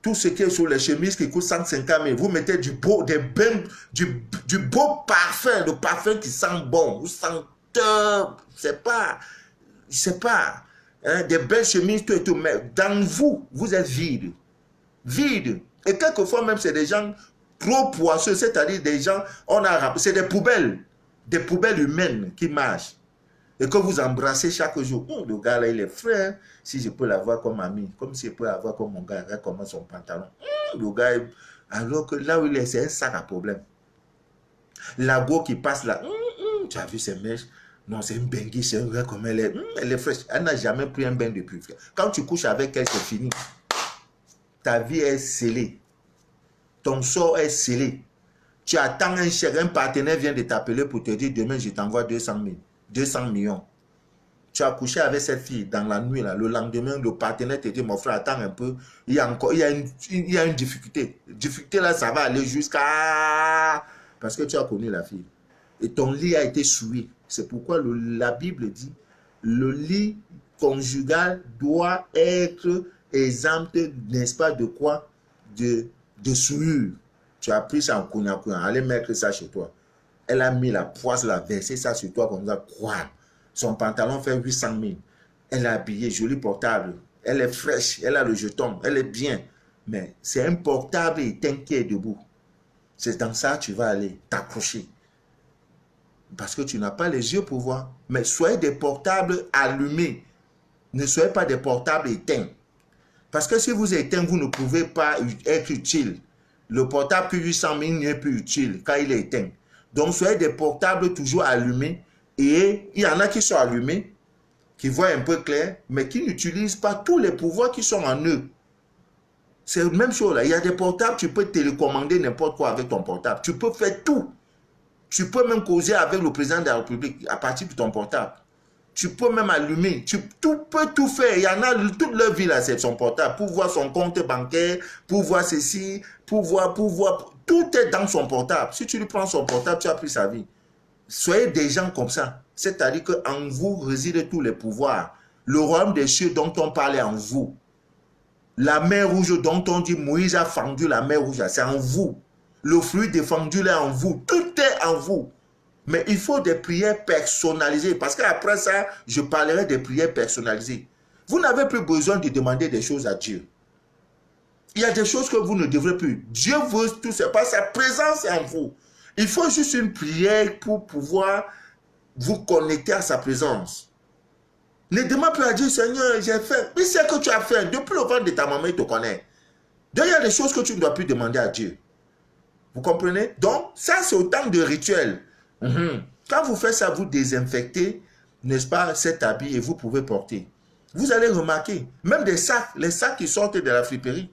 Tout ce qui est sur les chemises qui coûtent 150 000. Vous mettez du beau parfum, le parfum qui sent bon. Vous sentez, c'est pas, hein, des belles chemises, tout et tout. Mais dans vous, vous êtes vide. Vide. Et quelquefois même, c'est des gens trop poisseux, c'est-à-dire des gens, c'est des poubelles humaines qui marchent. Et que vous embrassez chaque jour. Le gars là, il est frais. Hein? Si je peux l'avoir comme ami, comme si je peux l'avoir comme mon gars, regarde comment son pantalon. Le gars, alors que là où il est, c'est un sac à problème. La go qui passe là, tu as vu ses mèches? Non, c'est une bengue, c'est un gars comme elle est fraîche. Elle n'a jamais pris un bain depuis. Quand tu couches avec elle, c'est fini. Ta vie est scellée. Ton sort est scellé. Tu attends un chèque, un partenaire vient de t'appeler pour te dire demain je t'envoie 200 000. 200 millions. Tu as couché avec cette fille dans la nuit, là. Le lendemain, le partenaire te dit, mon frère, attends un peu. Il y a une difficulté. Difficulté là, ça va aller jusqu'à... Parce que tu as connu la fille. Et ton lit a été souillé. C'est pourquoi la Bible dit, le lit conjugal doit être exempt, n'est-ce pas, de quoi? De souillure. Tu as pris ça en cognac, allez mettre ça chez toi. Elle a mis la poisse, elle a versé ça sur toi comme ça. Quoi? Son pantalon fait 800 000. Elle est habillée, joli portable. Elle est fraîche, elle a le jeton, elle est bien. Mais c'est un portable éteint qui est debout. C'est dans ça que tu vas aller t'accrocher. Parce que tu n'as pas les yeux pour voir. Mais soyez des portables allumés. Ne soyez pas des portables éteints. Parce que si vous êtes éteint, vous ne pouvez pas être utile. Le portable qui 800 000 n'est plus utile quand il est éteint. Donc, soyez des portables toujours allumés. Et il y en a qui sont allumés, qui voient un peu clair, mais qui n'utilisent pas tous les pouvoirs qui sont en eux. C'est la même chose là. Il y a des portables, tu peux télécommander n'importe quoi avec ton portable. Tu peux faire tout. Tu peux même causer avec le président de la République à partir de ton portable. Tu peux même allumer. Tu peux tout faire. Il y en a toute leur vie là, c'est son portable. Pour voir son compte bancaire, pour voir ceci, pour voir. Tout est dans son portable. Si tu lui prends son portable, tu as pris sa vie. Soyez des gens comme ça. C'est-à-dire qu'en vous résident tous les pouvoirs. Le royaume des cieux dont on parlait en vous. La mer rouge dont on dit Moïse a fendu la mer rouge, c'est en vous. Le fruit défendu là en vous. Tout est en vous. Mais il faut des prières personnalisées. Parce qu'après ça, je parlerai des prières personnalisées. Vous n'avez plus besoin de demander des choses à Dieu. Il y a des choses que vous ne devrez plus. Dieu veut tout, c'est pas sa présence en vous. Il faut juste une prière pour pouvoir vous connecter à sa présence. Ne demande plus à Dieu, Seigneur, j'ai fait. Il sait que tu as fait. Depuis le ventre de ta maman, il te connaît. Donc, il y a des choses que tu ne dois plus demander à Dieu. Vous comprenez? Donc, ça, c'est autant de rituels. Quand vous faites ça, vous désinfectez, n'est-ce pas, cet habit et vous pouvez porter. Vous allez remarquer, même des sacs, les sacs qui sortent de la friperie.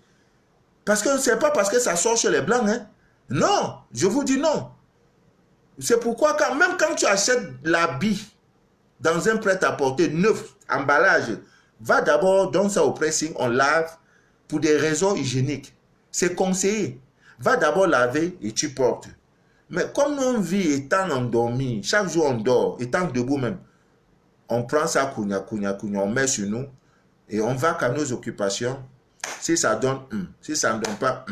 Parce que ce n'est pas parce que ça sort chez les Blancs. Hein. Non, je vous dis non. C'est pourquoi, même quand tu achètes l'habit dans un prêt-à-porter neuf, emballage, va d'abord donner ça au pressing, on lave pour des raisons hygiéniques. C'est conseillé. Va d'abord laver et tu portes. Mais comme on vit étant endormi, chaque jour on dort, étant debout même, on prend ça, on met sur nous et on va qu'à nos occupations. Si ça donne, si ça ne donne pas,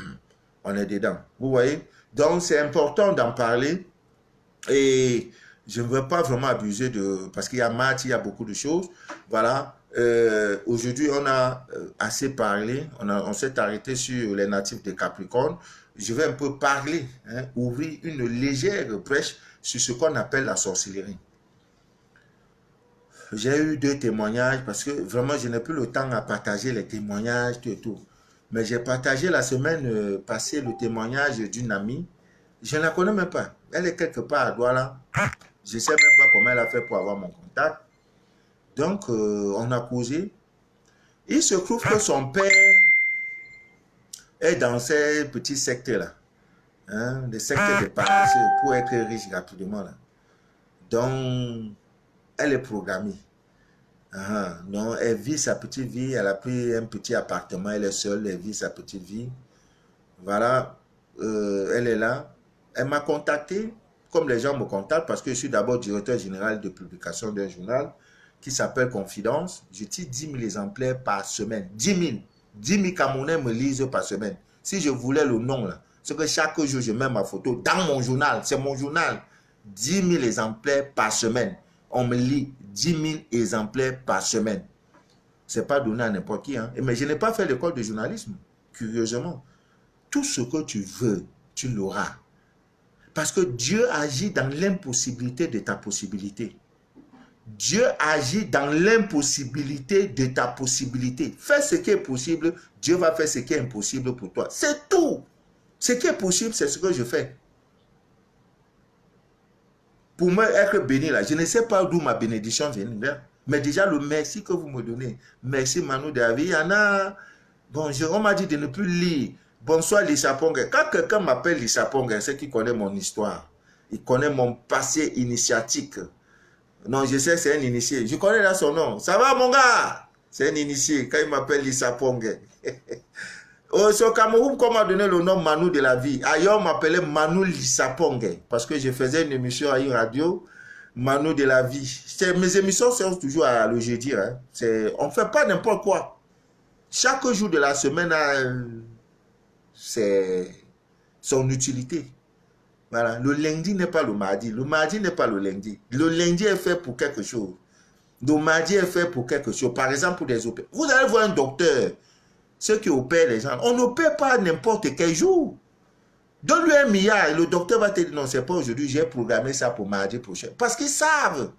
on est dedans. Vous voyez? Donc c'est important d'en parler et je ne veux pas vraiment abuser de... Parce qu'il y a maths, il y a beaucoup de choses. Voilà. Aujourd'hui, on a assez parlé. On s'est arrêté sur les natifs de Capricorne. Je vais un peu parler, ouvrir une légère brèche sur ce qu'on appelle la sorcellerie. J'ai eu 2 témoignages parce que vraiment, je n'ai plus le temps à partager les témoignages, tout et tout. Mais j'ai partagé la semaine passée le témoignage d'une amie. Je ne la connais même pas. Elle est quelque part à Douala. Je ne sais même pas comment elle a fait pour avoir mon contact. Donc, on a causé. Il se trouve que son père est dans ces petits sectes-là. Hein, des sectes de paresseux pour être riche rapidement. Là. Donc, elle est programmée. Donc, elle vit sa petite vie. Elle a pris un petit appartement. Elle est seule. Elle vit sa petite vie. Voilà. Elle est là. Elle m'a contacté, comme les gens me contactent, parce que je suis d'abord directeur général de publication d'un journal qui s'appelle Confidence. Je tire 10 000 exemplaires par semaine. 10 000. 10 000 Camerounais me lisent par semaine. Si je voulais le nom, là, c'est que chaque jour, je mets ma photo dans mon journal. C'est mon journal. 10 000 exemplaires par semaine. On me lit 10 000 exemplaires par semaine. Ce n'est pas donné à n'importe qui. Hein. Mais je n'ai pas fait l'école de journalisme, curieusement. Tout ce que tu veux, tu l'auras. Parce que Dieu agit dans l'impossibilité de ta possibilité. Dieu agit dans l'impossibilité de ta possibilité. Fais ce qui est possible, Dieu va faire ce qui est impossible pour toi. C'est tout. Ce qui est possible, c'est ce que je fais. Pour moi, être béni là, je ne sais pas d'où ma bénédiction vient. Mais déjà, le merci que vous me donnez. Merci Manu David. Il y en a... Bon, on m'a dit de ne plus lire. Bonsoir Lisa Pongue. Quand quelqu'un m'appelle Lisa Pongue, c'est qu'il connaît mon histoire. Il connaît mon passé initiatique. Non, je sais, c'est un initié. Je connais là son nom. Ça va, mon gars? C'est un initié. Quand il m'appelle Lisa Pongue. Au Cameroun, qu'on m'a donné le nom Manu de la vie. Ailleurs, on m'appelait Manu Lisa Pongue. Parce que je faisais une émission à une radio. Manu de la vie. Mes émissions servent toujours à le jeudi. Hein. On ne fait pas n'importe quoi. Chaque jour de la semaine a son utilité. Voilà. Le lundi n'est pas le mardi. Le mardi n'est pas le lundi. Le lundi est fait pour quelque chose. Le mardi est fait pour quelque chose. Par exemple, pour des opérations. Vous allez voir un docteur. Ceux qui opèrent les gens. On n'opère pas n'importe quel jour. Donne-lui 1 milliard et le docteur va te dire non, c'est pas aujourd'hui, j'ai programmé ça pour mardi prochain. Parce qu'ils savent.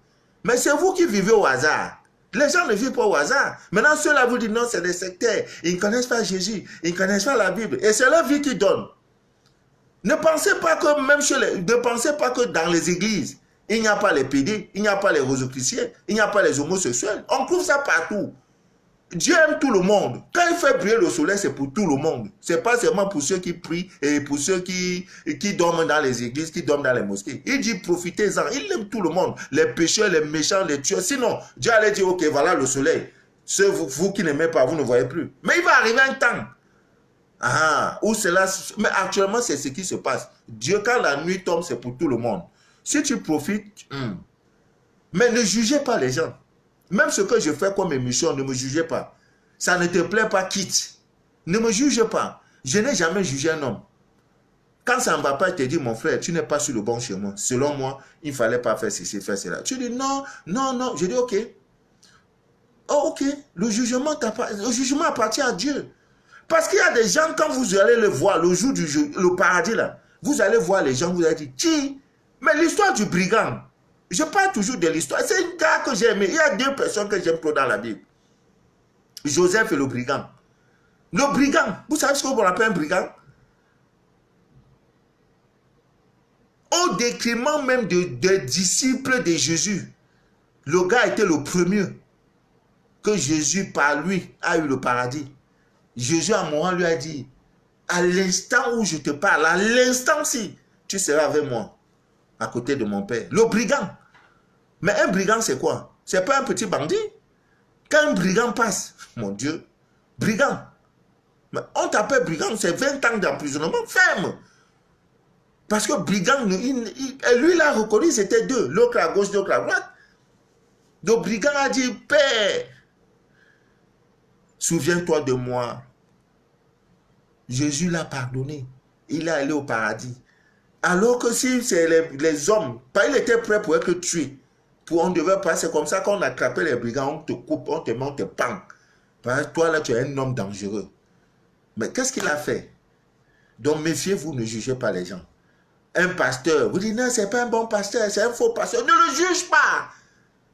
Mais c'est vous qui vivez au hasard. Les gens ne vivent pas au hasard. Maintenant, ceux-là vous disent non, c'est des sectaires. Ils ne connaissent pas Jésus. Ils ne connaissent pas la Bible. Et c'est leur vie qui donne. Ne pensez pas que même ne pensez pas que dans les églises, il n'y a pas les pédés, il n'y a pas les rosicruciens, il n'y a pas les homosexuels. On trouve ça partout. Dieu aime tout le monde. Quand il fait briller le soleil, c'est pour tout le monde. Ce n'est pas seulement pour ceux qui prient et pour ceux qui dorment dans les églises, qui dorment dans les mosquées. Il dit profitez-en. Il aime tout le monde. Les pécheurs, les méchants, les tueurs. Sinon, Dieu allait dire, ok, voilà le soleil. Ceux, vous qui n'aimez pas, vous ne voyez plus. Mais il va arriver un temps. Où cela... Mais actuellement, c'est ce qui se passe. Dieu, quand la nuit tombe, c'est pour tout le monde. Si tu profites, mais ne jugez pas les gens. Même ce que je fais comme émission, ne me jugez pas. Ça ne te plaît pas, quitte. Ne me juge pas. Je n'ai jamais jugé un homme. Quand ça ne va pas, il te dit, mon frère, tu n'es pas sur le bon chemin. Selon moi, il ne fallait pas faire ceci, faire cela. Tu dis, non, non, non. Je dis, ok. Oh, ok. Le jugement appartient à Dieu. Parce qu'il y a des gens, quand vous allez le voir, le jour du le paradis, là, vous allez voir les gens, vous allez dire, qui? Mais l'histoire du brigand, je parle toujours de l'histoire. C'est une gars que j'ai aimé. Il y a deux personnes que j'aime trop dans la Bible. Joseph et le brigand. Le brigand, vous savez ce qu'on appelle un brigand? Au détriment même des disciples de Jésus, le gars était le premier que Jésus, par lui, a eu le paradis. Jésus, à un moment, lui a dit, à l'instant où je te parle, à l'instant-ci, tu seras avec moi, à côté de mon Père. Le brigand. Mais un brigand, c'est quoi? C'est pas un petit bandit. Quand un brigand passe, mon Dieu, brigand. Mais on t'appelle brigand, c'est 20 ans d'emprisonnement ferme. Parce que brigand, lui, il a reconnu, c'était deux. L'autre à gauche, l'autre à droite. Le brigand a dit, Père, souviens-toi de moi. Jésus l'a pardonné. Il est allé au paradis. Alors que si c'est les hommes, il était prêt pour être tué. On devait pas, c'est comme ça qu'on attrapait les brigands, on te coupe, on te met, on te pend. Parce que toi là, tu es un homme dangereux. Mais qu'est-ce qu'il a fait? Donc méfiez-vous, ne jugez pas les gens. Un pasteur, vous dites non, c'est pas un bon pasteur, c'est un faux pasteur. Ne le juge pas.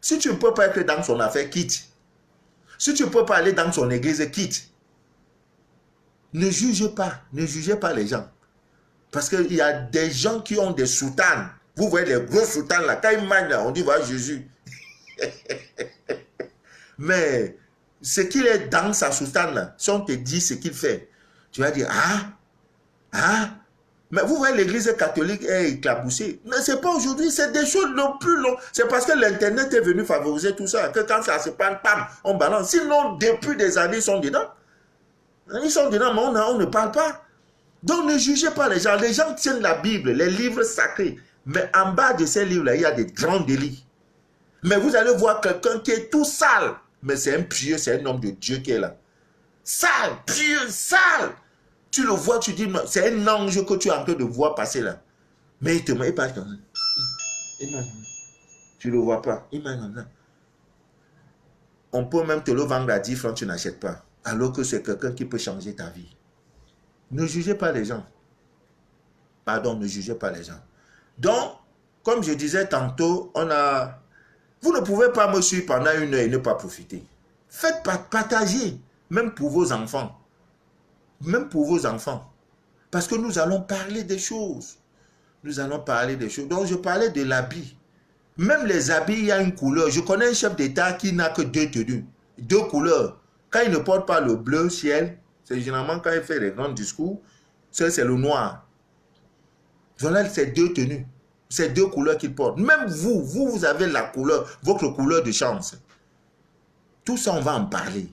Si tu ne peux pas être dans son affaire, quitte. Si tu ne peux pas aller dans son église, quitte. Ne jugez pas les gens. Parce qu'il y a des gens qui ont des soutanes. Vous voyez les gros soutanes là, quand ils mangent, on dit voilà Jésus. Mais ce qu'il est dans sa soutane là, si on te dit ce qu'il fait, tu vas dire ah. Mais vous voyez l'église catholique est éclaboussée. Mais ce n'est pas aujourd'hui, c'est des choses le plus long. C'est parce que l'internet est venu favoriser tout ça, que quand ça se parle, pam, on balance. Sinon, depuis des années, ils sont dedans. Ils sont dedans, mais on ne parle pas. Donc ne jugez pas les gens. Les gens tiennent la Bible, les livres sacrés. Mais en bas de ces livres-là, il y a des grands délits. Mais vous allez voir quelqu'un qui est tout sale. Mais c'est un pieux, c'est un homme de Dieu qui est là. Sale, pieux, sale. Tu le vois, tu dis, c'est un ange que tu es en train de voir passer là. Mais il te met pas comme ça. Tu ne le vois pas. On peut même te le vendre à 10 francs, tu n'achètes pas. Alors que c'est quelqu'un qui peut changer ta vie. Ne jugez pas les gens. Pardon, ne jugez pas les gens. Donc, comme je disais tantôt, vous ne pouvez pas me suivre pendant 1 heure et ne pas profiter. Faites partager, même pour vos enfants. Même pour vos enfants. Parce que nous allons parler des choses. Nous allons parler des choses. Donc, je parlais de l'habit. Même les habits, il y a une couleur. Je connais un chef d'État qui n'a que 2 tenues. 2 couleurs. Quand il ne porte pas le bleu ciel, c'est généralement quand il fait les grands discours, c'est le noir. Voilà ces 2 tenues. Ces 2 couleurs qu'il porte. Même vous avez la couleur, votre couleur de chance. Tout ça, on va en parler.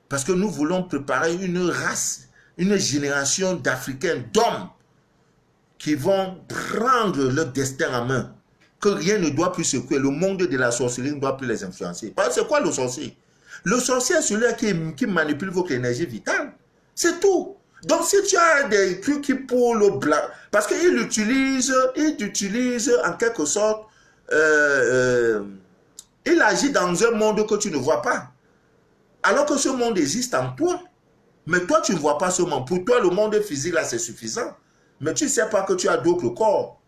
Parce que nous voulons préparer une race, une génération d'Africains, d'hommes, qui vont prendre leur destin en main. Que rien ne doit plus secouer. Le monde de la sorcellerie ne doit plus les influencer. C'est quoi le sorcier? Le sorcier est celui qui manipule votre énergie vitale. C'est tout. Donc si tu as des trucs qui pour le blanc, parce qu'il utilise en quelque sorte, il agit dans un monde que tu ne vois pas. Alors que ce monde existe en toi. Mais toi, tu ne vois pas ce monde. Pour toi, le monde physique, là, c'est suffisant. Mais tu ne sais pas que tu as d'autres corps.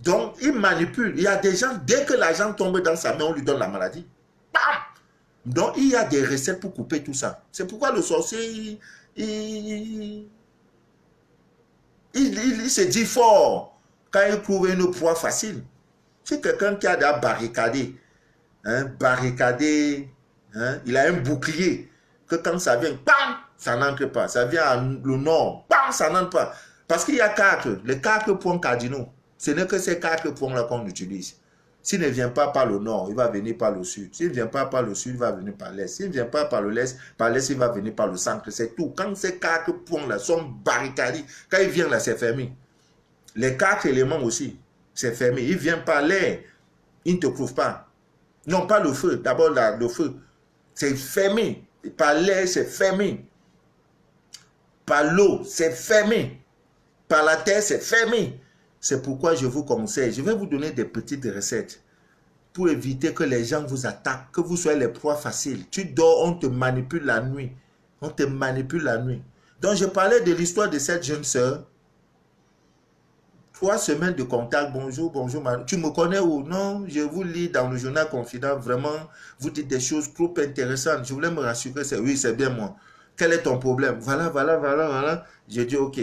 Donc, il manipule. Il y a des gens, dès que l'argent tombe dans sa main, on lui donne la maladie. Bam! Donc, il y a des recettes pour couper tout ça. C'est pourquoi le sorcier, il se dit fort quand il trouve une proie facile. C'est quelqu'un qui a déjà barricadé. Il a un bouclier. Que quand ça vient, bam, ça n'entre pas. Ça vient le nord, bam, ça n'entre pas. Parce qu'il y a les 4 points cardinaux. Ce n'est que ces 4 points-là qu'on utilise. S'il ne vient pas par le nord, il va venir par le sud. S'il ne vient pas par le sud, il va venir par l'est. S'il ne vient pas par l'est, il va venir par le centre. C'est tout. Quand ces 4 points-là sont barricadés, quand il vient là, c'est fermé. Les 4 éléments aussi, c'est fermé. Il vient par l'air, il ne te prouve pas. Non, pas le feu. D'abord, le feu, c'est fermé. Par l'air, c'est fermé. Par l'eau, c'est fermé. Par la terre, c'est fermé. C'est pourquoi je vous conseille, je vais vous donner des petites recettes pour éviter que les gens vous attaquent, que vous soyez les proies faciles. Tu dors, on te manipule la nuit. On te manipule la nuit. Donc, je parlais de l'histoire de cette jeune sœur. 3 semaines de contact, bonjour, bonjour, tu me connais où? Non, je vous lis dans le journal Confident, vraiment, vous dites des choses trop intéressantes. Je voulais me rassurer, oui, c'est bien moi. Quel est ton problème? Voilà, voilà, voilà, voilà. J'ai dit, ok.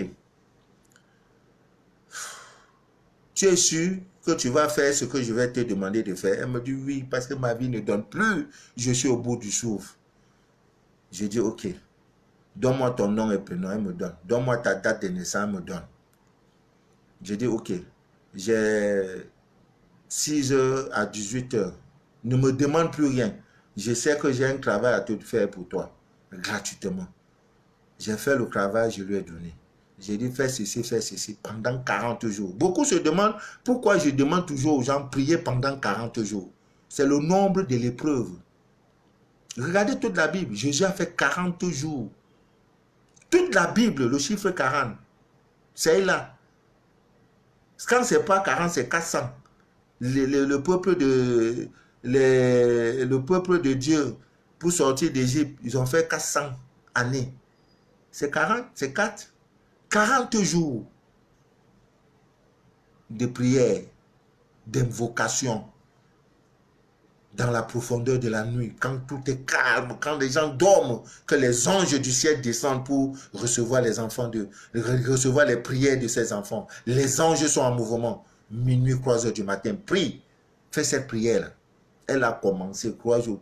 Tu es sûr que tu vas faire ce que je vais te demander de faire? Elle me dit, oui, parce que ma vie ne donne plus. Je suis au bout du souffle. J'ai dit, ok. Donne-moi ton nom et prénom, elle me donne. Donne-moi ta date de naissance, elle me donne. J'ai dit, ok, j'ai 6 heures à 18 heures. Ne me demande plus rien. Je sais que j'ai un travail à te faire pour toi, gratuitement. J'ai fait le travail, je lui ai donné. J'ai dit, fais ceci, pendant 40 jours. Beaucoup se demandent pourquoi je demande toujours aux gens prier pendant 40 jours. C'est le nombre de l'épreuve. Regardez toute la Bible. Jésus a fait 40 jours. Toute la Bible, le chiffre 40, c'est là. Quand ce n'est pas 40, c'est 400. Le peuple de Dieu, pour sortir d'Égypte, ils ont fait 400 années. C'est 40, c'est 4. 40 jours de prière, d'invocation, dans la profondeur de la nuit, quand tout est calme, quand les gens dorment, que les anges du ciel descendent pour recevoir les enfants, recevoir les prières de ces enfants. Les anges sont en mouvement. Minuit, 3 heures du matin, prie. Fais cette prière-là. Elle a commencé, 3 jours.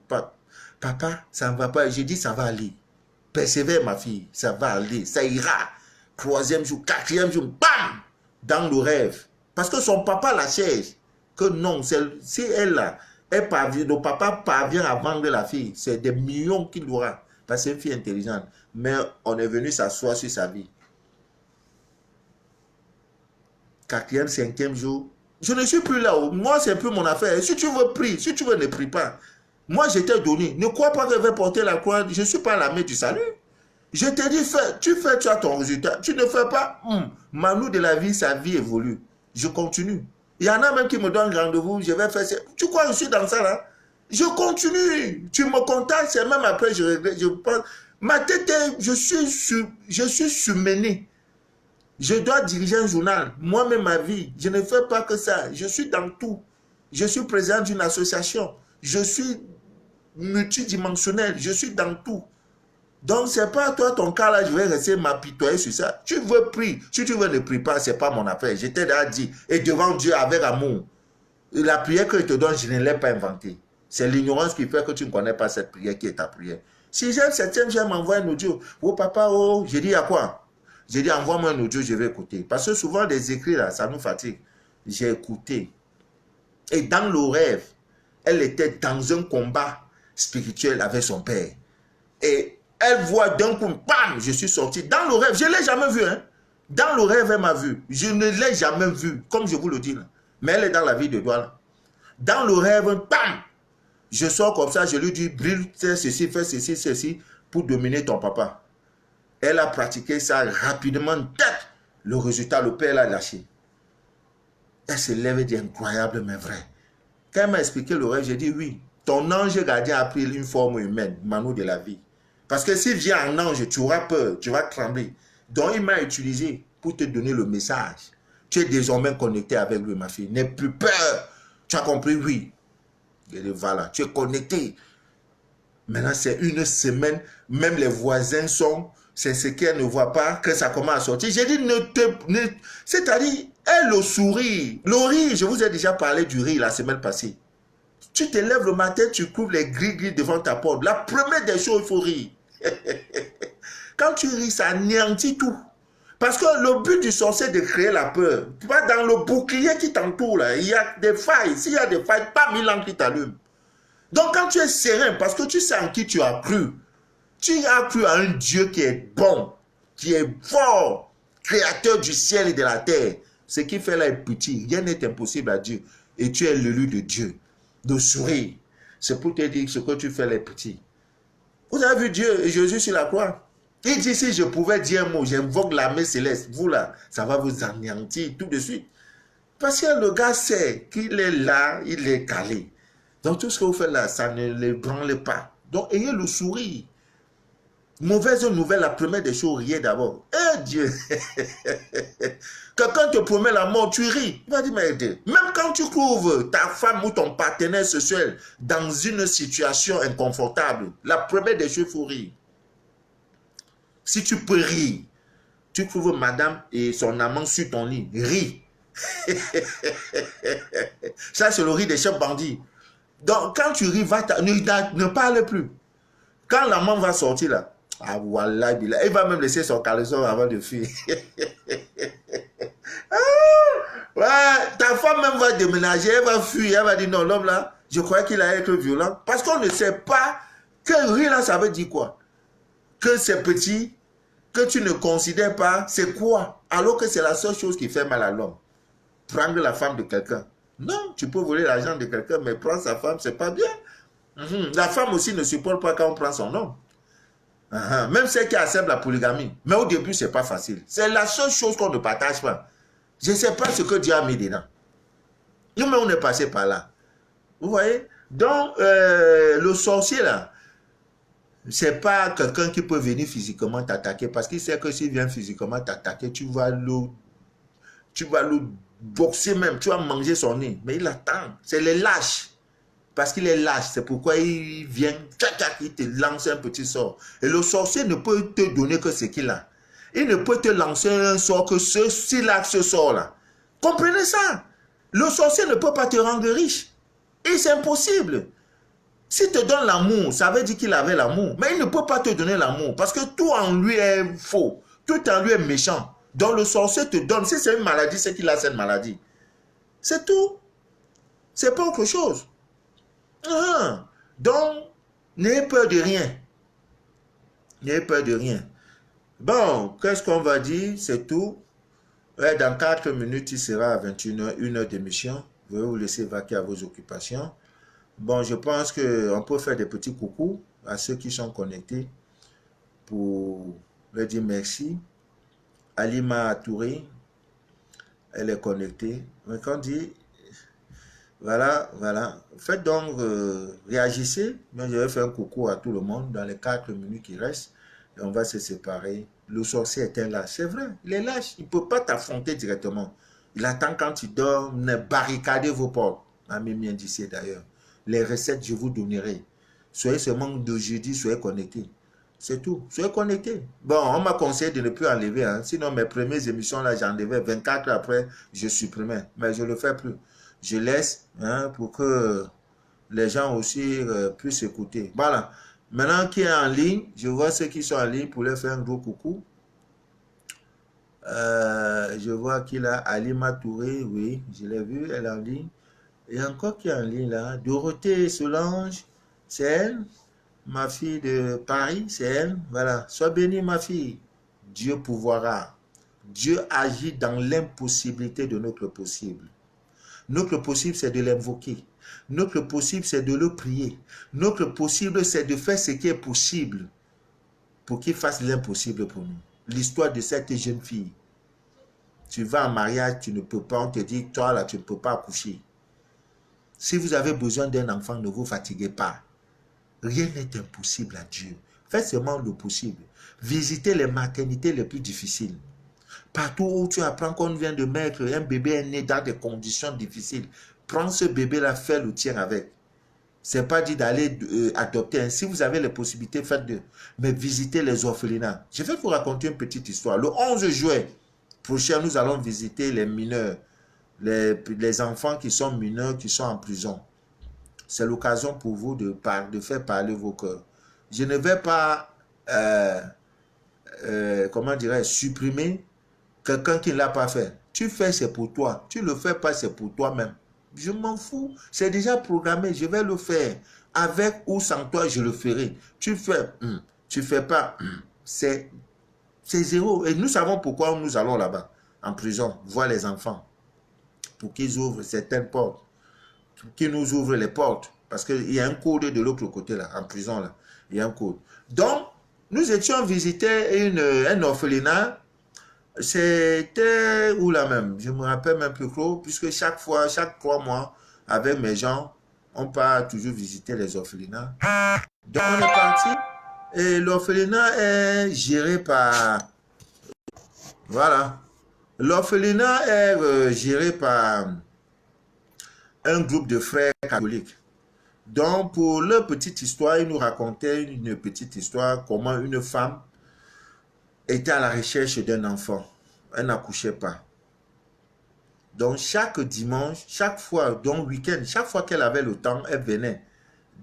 Papa, ça ne va pas. J'ai dit, ça va aller. Persévère, ma fille, ça va aller, ça ira. 3e jour, 4e jour, bam, dans le rêve. Parce que son papa la cherche. Que non, si elle là, le papa parvient à vendre la fille, c'est des millions qu'il aura. Parce que c'est une fille intelligente. Mais on est venu s'asseoir sur sa vie. 4e, 5e jour, je ne suis plus là-haut. Moi, c'est plus mon affaire. Si tu veux, prie. Si tu veux, ne prie pas. Moi, je t'ai donné. Ne crois pas que je vais porter la croix. Je ne suis pas l'armée du salut. Je t'ai dit, fais. Tu fais, tu as ton résultat. Tu ne fais pas. Manou de la vie, sa vie évolue. Je continue. Il y en a même qui me donnent rendez-vous. Je vais faire ça. Tu crois que je suis dans ça, là? Je continue. Tu me contactes. C'est même après, je regrette. Je pense. Ma tête est... Je suis surmené. Je dois diriger un journal. Moi-même, ma vie, je ne fais pas que ça. Je suis dans tout. Je suis président d'une association. Je suis multidimensionnel. Je suis dans tout. Donc, ce n'est pas toi, ton cas là, je vais rester m'apitoyer sur ça. Tu veux prier. Si tu veux ne prie pas, ce n'est pas mon affaire. Je t'ai déjà dit. Et devant Dieu, avec amour. La prière que je te donne, je ne l'ai pas inventée. C'est l'ignorance qui fait que tu ne connais pas cette prière qui est ta prière. Si j'aime 7e, j'aime envoyer un audio. Oh papa, oh, j'ai dit à quoi? J'ai dit, envoie-moi un audio, je vais écouter. Parce que souvent, des écrits, là, ça nous fatigue. J'ai écouté. Et dans le rêve, elle était dans un combat spirituel avec son père. Et elle voit d'un coup, bam, je suis sorti. Dans le rêve, je ne l'ai jamais vu. Hein. Dans le rêve, elle m'a vu. Je ne l'ai jamais vu, comme je vous le dis. Là. Mais elle est dans la vie de Douala. Dans le rêve, bam, je sors comme ça, je lui dis, brille, fais ceci, pour dominer ton papa. Elle a pratiqué ça rapidement. Le résultat, le père l'a lâché. Elle se lève et dit incroyable, mais vrai. Quand elle m'a expliqué le rêve, j'ai dit oui. Ton ange gardien a pris une forme humaine, Manou de la vie. Parce que s'il vient en ange, tu auras peur, tu vas trembler. Donc il m'a utilisé pour te donner le message. Tu es désormais connecté avec lui, ma fille. N'aie plus peur. Tu as compris? Oui. Et voilà, tu es connecté. Maintenant, c'est une semaine. Même les voisins sont... C'est ce qu'elle ne voit pas, que ça commence à sortir. J'ai dit, c'est-à-dire, elle, le sourire, le rire, je vous ai déjà parlé du rire la semaine passée. Tu te lèves le matin, tu couvres les gris-gris devant ta porte. La première des choses, il faut rire. Quand tu ris, ça anéantit tout. Parce que le but du sorcier, c'est de créer la peur. Tu vois, dans le bouclier qui t'entoure, là, il y a des failles. S'il y a des failles, pas 1000 ans qui t'allument. Donc, quand tu es serein, parce que tu sais en qui tu as cru, tu as cru à un Dieu qui est bon, qui est fort, créateur du ciel et de la terre. Ce qui fait là est petit. Rien n'est impossible à Dieu. Et tu es l'élu de Dieu. De sourire. C'est pour te dire que ce que tu fais là est petit. Vous avez vu Dieu et Jésus sur la croix. Il dit, si je pouvais dire un mot, j'invoque l'armée céleste. Vous là, ça va vous anéantir tout de suite. Parce que le gars sait qu'il est là, il est calé. Donc tout ce que vous faites là, ça ne le branle pas. Donc ayez le sourire. Mauvaise nouvelle, la première des choses, riez d'abord. Eh Dieu! Quelqu'un te promet la mort, tu ris. Il va dire, mais même quand tu trouves ta femme ou ton partenaire sexuel dans une situation inconfortable, la première des choses, il faut rire. Si tu peux rire, tu trouves madame et son amant sur ton lit, ris. Ça, c'est le rire des chefs bandits. Donc, quand tu ris, ne parle plus. Quand l'amant va sortir là, ah voilà, il va même laisser son caleçon avant de fuir. Ouais, ta femme même va déménager, elle va fuir, elle va dire non, l'homme là, je croyais qu'il allait être violent. Parce qu'on ne sait pas que rire là, ça veut dire quoi. Que c'est petit, que tu ne considères pas, c'est quoi? Alors que c'est la seule chose qui fait mal à l'homme. Prendre la femme de quelqu'un. Non, tu peux voler l'argent de quelqu'un, mais prendre sa femme, c'est pas bien. La femme aussi ne supporte pas quand on prend son homme. Même celle qui accepte la polygamie. Mais au début, c'est pas facile. C'est la seule chose qu'on ne partage pas. Je ne sais pas ce que Dieu a mis dedans. Nous-mêmes, on est passé par là. Vous voyez? Donc, le sorcier, là, c'est pas quelqu'un qui peut venir physiquement t'attaquer. Parce qu'il sait que s'il vient physiquement t'attaquer, tu vas le boxer même. Tu vas manger son nez. Mais il attend. C'est les lâches. Parce qu'il est lâche, c'est pourquoi il vient, il te lance un petit sort. Et le sorcier ne peut te donner que ce qu'il a. Il ne peut te lancer un sort que s'il a ce sort-là. Comprenez ça? Le sorcier ne peut pas te rendre riche. Et c'est impossible. S'il te donne l'amour, ça veut dire qu'il avait l'amour. Mais il ne peut pas te donner l'amour parce que tout en lui est faux. Tout en lui est méchant. Donc le sorcier te donne, si c'est une maladie, c'est qu'il a cette maladie. C'est tout. C'est pas autre chose. Donc, n'ayez peur de rien. N'ayez peur de rien. Bon, qu'est-ce qu'on va dire? C'est tout. Ouais, dans 4 minutes, il sera à 21h, 1 heure d'émission. Je vais vous laisser vaquer à vos occupations. Bon, je pense qu'on peut faire des petits coucous à ceux qui sont connectés pour leur dire merci. Alima Touré, elle est connectée. Donc, on dit... Voilà, voilà. Faites donc, réagissez. Moi, je vais faire un coucou à tout le monde dans les 4 minutes qui restent. Et on va se séparer. Le sorcier est un lâche. C'est vrai, il est lâche. Il ne peut pas t'affronter directement. Il attend quand tu dors, barricadez vos portes. Ami bien d'ici d'ailleurs. Les recettes, je vous donnerai. Soyez seulement de jeudi, soyez connectés. C'est tout. Soyez connectés. Bon, on m'a conseillé de ne plus enlever. Hein. Sinon, mes premières émissions, là, j'enlevais. 24 heures après, je supprimais. Mais je ne le fais plus. Je laisse pour que les gens aussi puissent écouter. Voilà. Maintenant qui est en ligne, je vois ceux qui sont en ligne pour leur faire un gros coucou. Je vois qu'il a Alima Touré, oui, je l'ai vu, elle est en ligne. Et encore qui est en ligne là, Dorothée Solange, c'est elle. Ma fille de Paris, c'est elle. Voilà. Sois bénie ma fille. Dieu pourvoira. Dieu agit dans l'impossibilité de notre possible. Notre possible, c'est de l'invoquer. Notre possible, c'est de le prier. Notre possible, c'est de faire ce qui est possible pour qu'il fasse l'impossible pour nous. L'histoire de cette jeune fille. Tu vas en mariage, tu ne peux pas, on te dit, toi là, tu ne peux pas accoucher. Si vous avez besoin d'un enfant, ne vous fatiguez pas. Rien n'est impossible à Dieu. Faites seulement le possible. Visitez les maternités les plus difficiles. Partout où tu apprends qu'on vient de mettre un bébé né dans des conditions difficiles, prends ce bébé-là, fais le tien avec. Ce n'est pas dit d'aller adopter. Si vous avez les possibilités, faites-le. Mais visitez les orphelinats. Je vais vous raconter une petite histoire. Le 11 juin prochain, nous allons visiter les mineurs, les enfants qui sont mineurs, qui sont en prison. C'est l'occasion pour vous de faire parler vos cœurs. Je ne vais pas, comment dirais-je, supprimer quelqu'un qui ne l'a pas fait. Tu fais, c'est pour toi. Tu ne le fais pas, c'est pour toi-même. Je m'en fous. C'est déjà programmé. Je vais le faire. Avec ou sans toi, je le ferai. Tu fais, tu fais pas. C'est zéro. Et nous savons pourquoi nous allons là-bas, en prison, voir les enfants. Pour qu'ils ouvrent certaines portes. Pour qu'ils nous ouvrent les portes. Parce qu'il y a un code de l'autre côté, là, en prison, là. Il y a un code. Donc, Nous étions visiter un orphelinat. C'était où là même? Je me rappelle même plus trop, puisque chaque fois, chaque 3 mois, avec mes gens, on part toujours visiter les orphelinats. Donc on est parti et l'orphelinat est géré par... Voilà. L'orphelinat est géré par un groupe de frères catholiques. Donc pour leur petite histoire, ils nous racontaient une petite histoire, comment une femme était à la recherche d'un enfant. Elle n'accouchait pas. Donc chaque dimanche, chaque fois, donc week-end, chaque fois qu'elle avait le temps, elle venait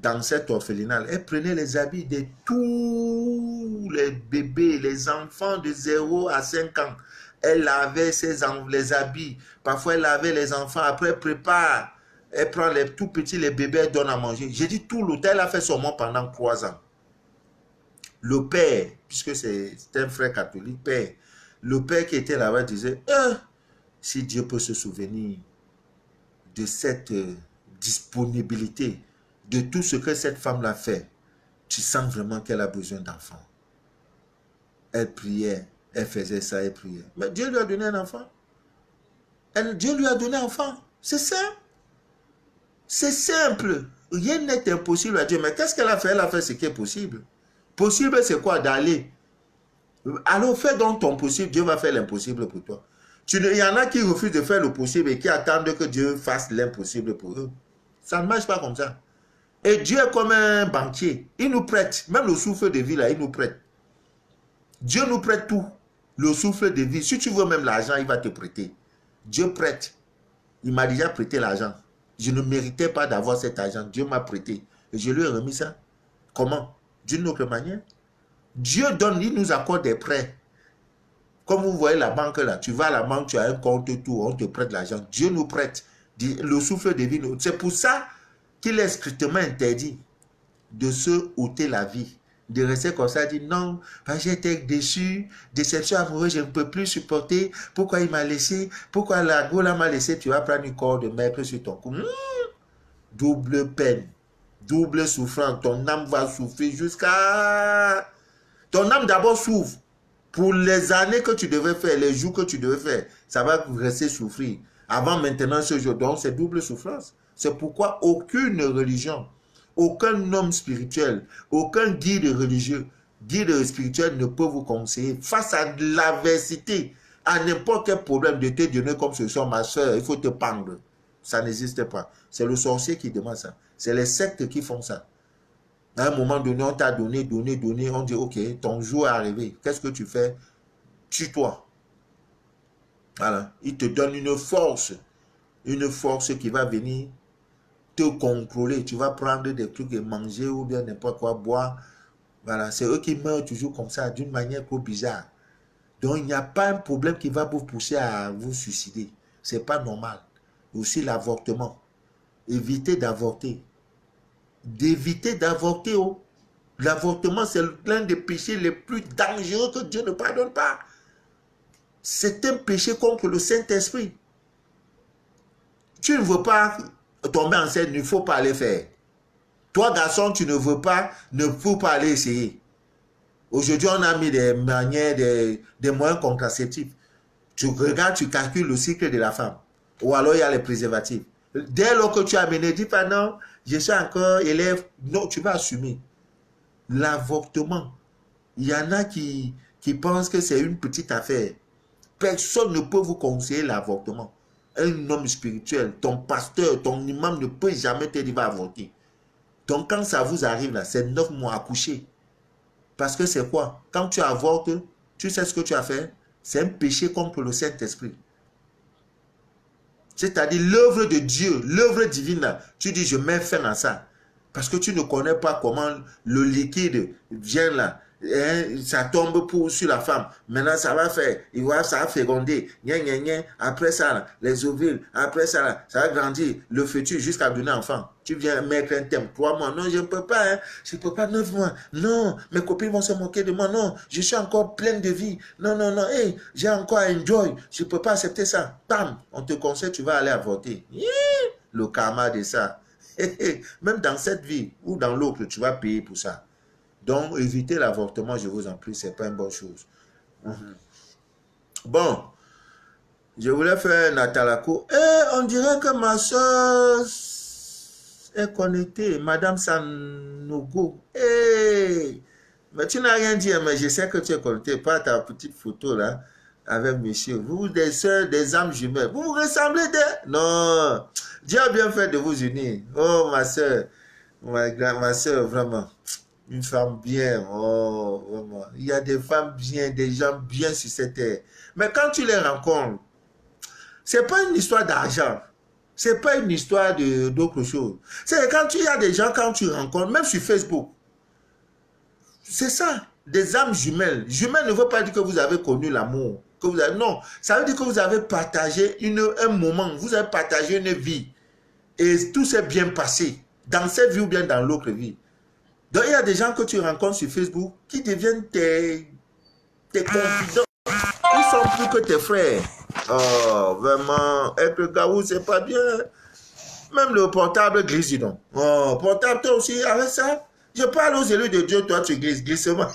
dans cet orphelinat. Elle prenait les habits de tous les bébés, les enfants de 0 à 5 ans. Elle lavait les habits. Parfois, elle lavait les enfants. Après, elle prépare. Elle prend les tout petits, les bébés, elle donne à manger. J'ai dit tout l'hôtel a fait seulement pendant 3 ans. Le père, puisque c'est un frère catholique, père, le père qui était là-bas disait, si Dieu peut se souvenir de cette disponibilité, de tout ce que cette femme-là fait, tu sens vraiment qu'elle a besoin d'enfants. Elle priait, elle faisait ça, elle priait. Mais Dieu lui a donné un enfant. Dieu lui a donné un enfant. C'est simple. C'est simple. Rien n'est impossible à Dieu. Mais qu'est-ce qu'elle a fait? Elle a fait ce qui est possible. Possible, c'est quoi? D'aller. Alors fais donc ton possible, Dieu va faire l'impossible pour toi. Il y en a qui refusent de faire le possible et qui attendent que Dieu fasse l'impossible pour eux. Ça ne marche pas comme ça. Et Dieu est comme un banquier. Il nous prête. Même le souffle de vie, là, il nous prête. Dieu nous prête tout. Le souffle de vie. Si tu veux même l'argent, il va te prêter. Dieu prête. Il m'a déjà prêté l'argent. Je ne méritais pas d'avoir cet argent. Dieu m'a prêté. Et je lui ai remis ça. Comment? D'une autre manière. Dieu donne, il nous accorde des prêts. Comme vous voyez la banque là, tu vas à la banque, tu as un compte, tout, on te prête l'argent. Dieu nous prête le souffle de vie. C'est pour ça qu'il est strictement interdit de se ôter la vie. De rester comme ça, dire non, j'ai été déçu, déception amoureuse, je ne peux plus supporter. Pourquoi il m'a laissé? Pourquoi la gola m'a laissé? Tu vas prendre une corde de mettre sur ton cou. Double peine, double souffrance. Ton âme va souffrir jusqu'à... Ton âme d'abord souffre. Pour les années que tu devais faire, les jours que tu devais faire, ça va rester souffrir. Avant maintenant ce jour, donc c'est double souffrance. C'est pourquoi aucune religion, aucun homme spirituel, aucun guide religieux, guide spirituel ne peut vous conseiller face à l'adversité, à n'importe quel problème de te donner comme ce soir, ma soeur, il faut te pendre. Ça n'existe pas. C'est le sorcier qui demande ça. C'est les sectes qui font ça. À un moment donné, on t'a donné, on dit, ok, ton jour est arrivé. Qu'est-ce que tu fais? Tue-toi. Voilà. Il te donne une force qui va venir te contrôler. Tu vas prendre des trucs et manger ou bien n'importe quoi, boire. Voilà. C'est eux qui meurent toujours comme ça, d'une manière trop bizarre. Donc, il n'y a pas un problème qui va vous pousser à vous suicider. Ce n'est pas normal. Aussi l'avortement. Évitez d'avorter. D'éviter d'avorter. Oh. L'avortement, c'est l'un des péchés les plus dangereux que Dieu ne pardonne pas. C'est un péché contre le Saint-Esprit. Tu ne veux pas tomber enceinte, il ne faut pas aller faire. Toi, garçon, tu ne veux pas, ne faut pas aller essayer. Aujourd'hui, on a mis des manières, des moyens contraceptifs. Tu regardes, tu calcules le cycle de la femme. Ou alors, il y a les préservatifs. Dès lors que tu as mené, dis pas non, je suis encore élève. Non, tu vas assumer. L'avortement. Il y en a qui pensent que c'est une petite affaire. Personne ne peut vous conseiller l'avortement. Un homme spirituel, ton pasteur, ton imam ne peut jamais te dire va avorter. Donc quand ça vous arrive là, c'est 9 mois à coucher. Parce que c'est quoi? Quand tu avortes, tu sais ce que tu as fait? C'est un péché contre le Saint-Esprit. C'est-à-dire l'œuvre de Dieu, l'œuvre divine là, tu dis je mets fin à ça. Parce que tu ne connais pas comment le liquide vient là. Hein, ça tombe sur la femme. Maintenant, ça va faire. Ça va féconder. Après ça, là, les ovules. Après ça, là, ça va grandir. Le fœtus jusqu'à donner enfant. Tu viens mettre un thème. 3 mois. Non, je ne peux pas. Hein. Je ne peux pas 9 mois. Non, mes copines vont se moquer de moi. Non, je suis encore pleine de vie. Non, non, non. Hey, j'ai encore enjoy. Je ne peux pas accepter ça. Bam, on te conseille, tu vas aller avorter. Le karma de ça. Même dans cette vie ou dans l'autre, tu vas payer pour ça. Donc, évitez l'avortement, je vous en prie, ce n'est pas une bonne chose. Bon, je voulais faire Natalako. Et on dirait que ma soeur est connectée, Madame Sanogo. Hey, mais tu n'as rien dit, mais je sais que tu es connectée, pas ta petite photo là, avec monsieur. Vous, des soeurs, des âmes jumelles, vous vous ressemblez des... Non, Dieu a bien fait de vous unir. Oh, ma soeur, ma soeur, vraiment, une femme bien, oh, vraiment. Il y a des femmes bien, des gens bien sur cette terre. Mais quand tu les rencontres, c'est pas une histoire d'argent. C'est pas une histoire d'autre chose. C'est quand il y a des gens, quand tu rencontres, même sur Facebook, c'est ça, des âmes jumelles. Jumelles ne veut pas dire que vous avez connu l'amour. Non, ça veut dire que vous avez partagé un moment, vous avez partagé une vie. Et tout s'est bien passé, dans cette vie ou bien dans l'autre vie. Donc il y a des gens que tu rencontres sur Facebook qui deviennent tes confidents. Ils sont plus que tes frères. Oh, vraiment, être gaou, c'est pas bien. Même le portable glisse, dis donc. Oh, portable, toi aussi, avec ça, je parle aux élus de Dieu, toi, tu glisses, glissement.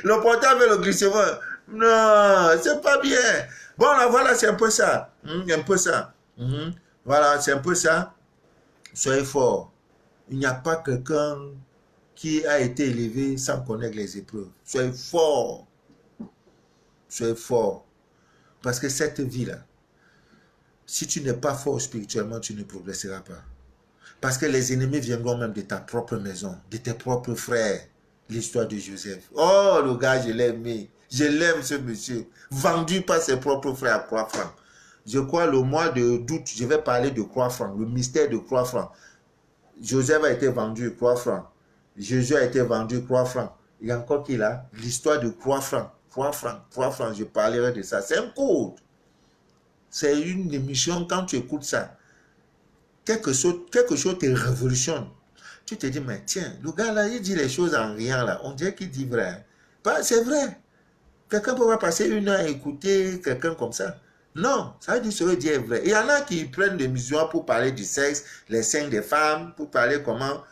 Le portable et le glissement. Non, c'est pas bien. Bon, là, voilà, c'est un peu ça. Un peu ça. Voilà, c'est un peu ça. Soyez fort. Il n'y a pas quelqu'un qui a été élevé sans connaître les épreuves. Soyez fort. Soyez fort. Parce que cette vie-là, si tu n'es pas fort spirituellement, tu ne progresseras pas. Parce que les ennemis viendront même de ta propre maison, de tes propres frères. L'histoire de Joseph. Oh, le gars, je l'ai aimé. Je l'aime, ce monsieur. Vendu par ses propres frères à Croix-Franc. Je crois le mois d'août, je vais parler de Croix-Franc, le mystère de Croix-Franc. Joseph a été vendu Croix-Franc. Jésus a été vendu Croix-Franc. Il y a encore qui là? L'histoire de Croix-Franc. Croix-Franc, je parlerai de ça. C'est un code. C'est une émission, quand tu écoutes ça, quelque chose te révolutionne. Tu te dis, mais tiens, le gars là, il dit les choses en riant là. On dirait qu'il dit vrai. C'est vrai. Quelqu'un peut pas passer une heure à écouter quelqu'un comme ça. Non, ça veut dire ce que dit est vrai. Il y en a qui prennent des mesures pour parler du sexe, les seins des femmes, pour parler comment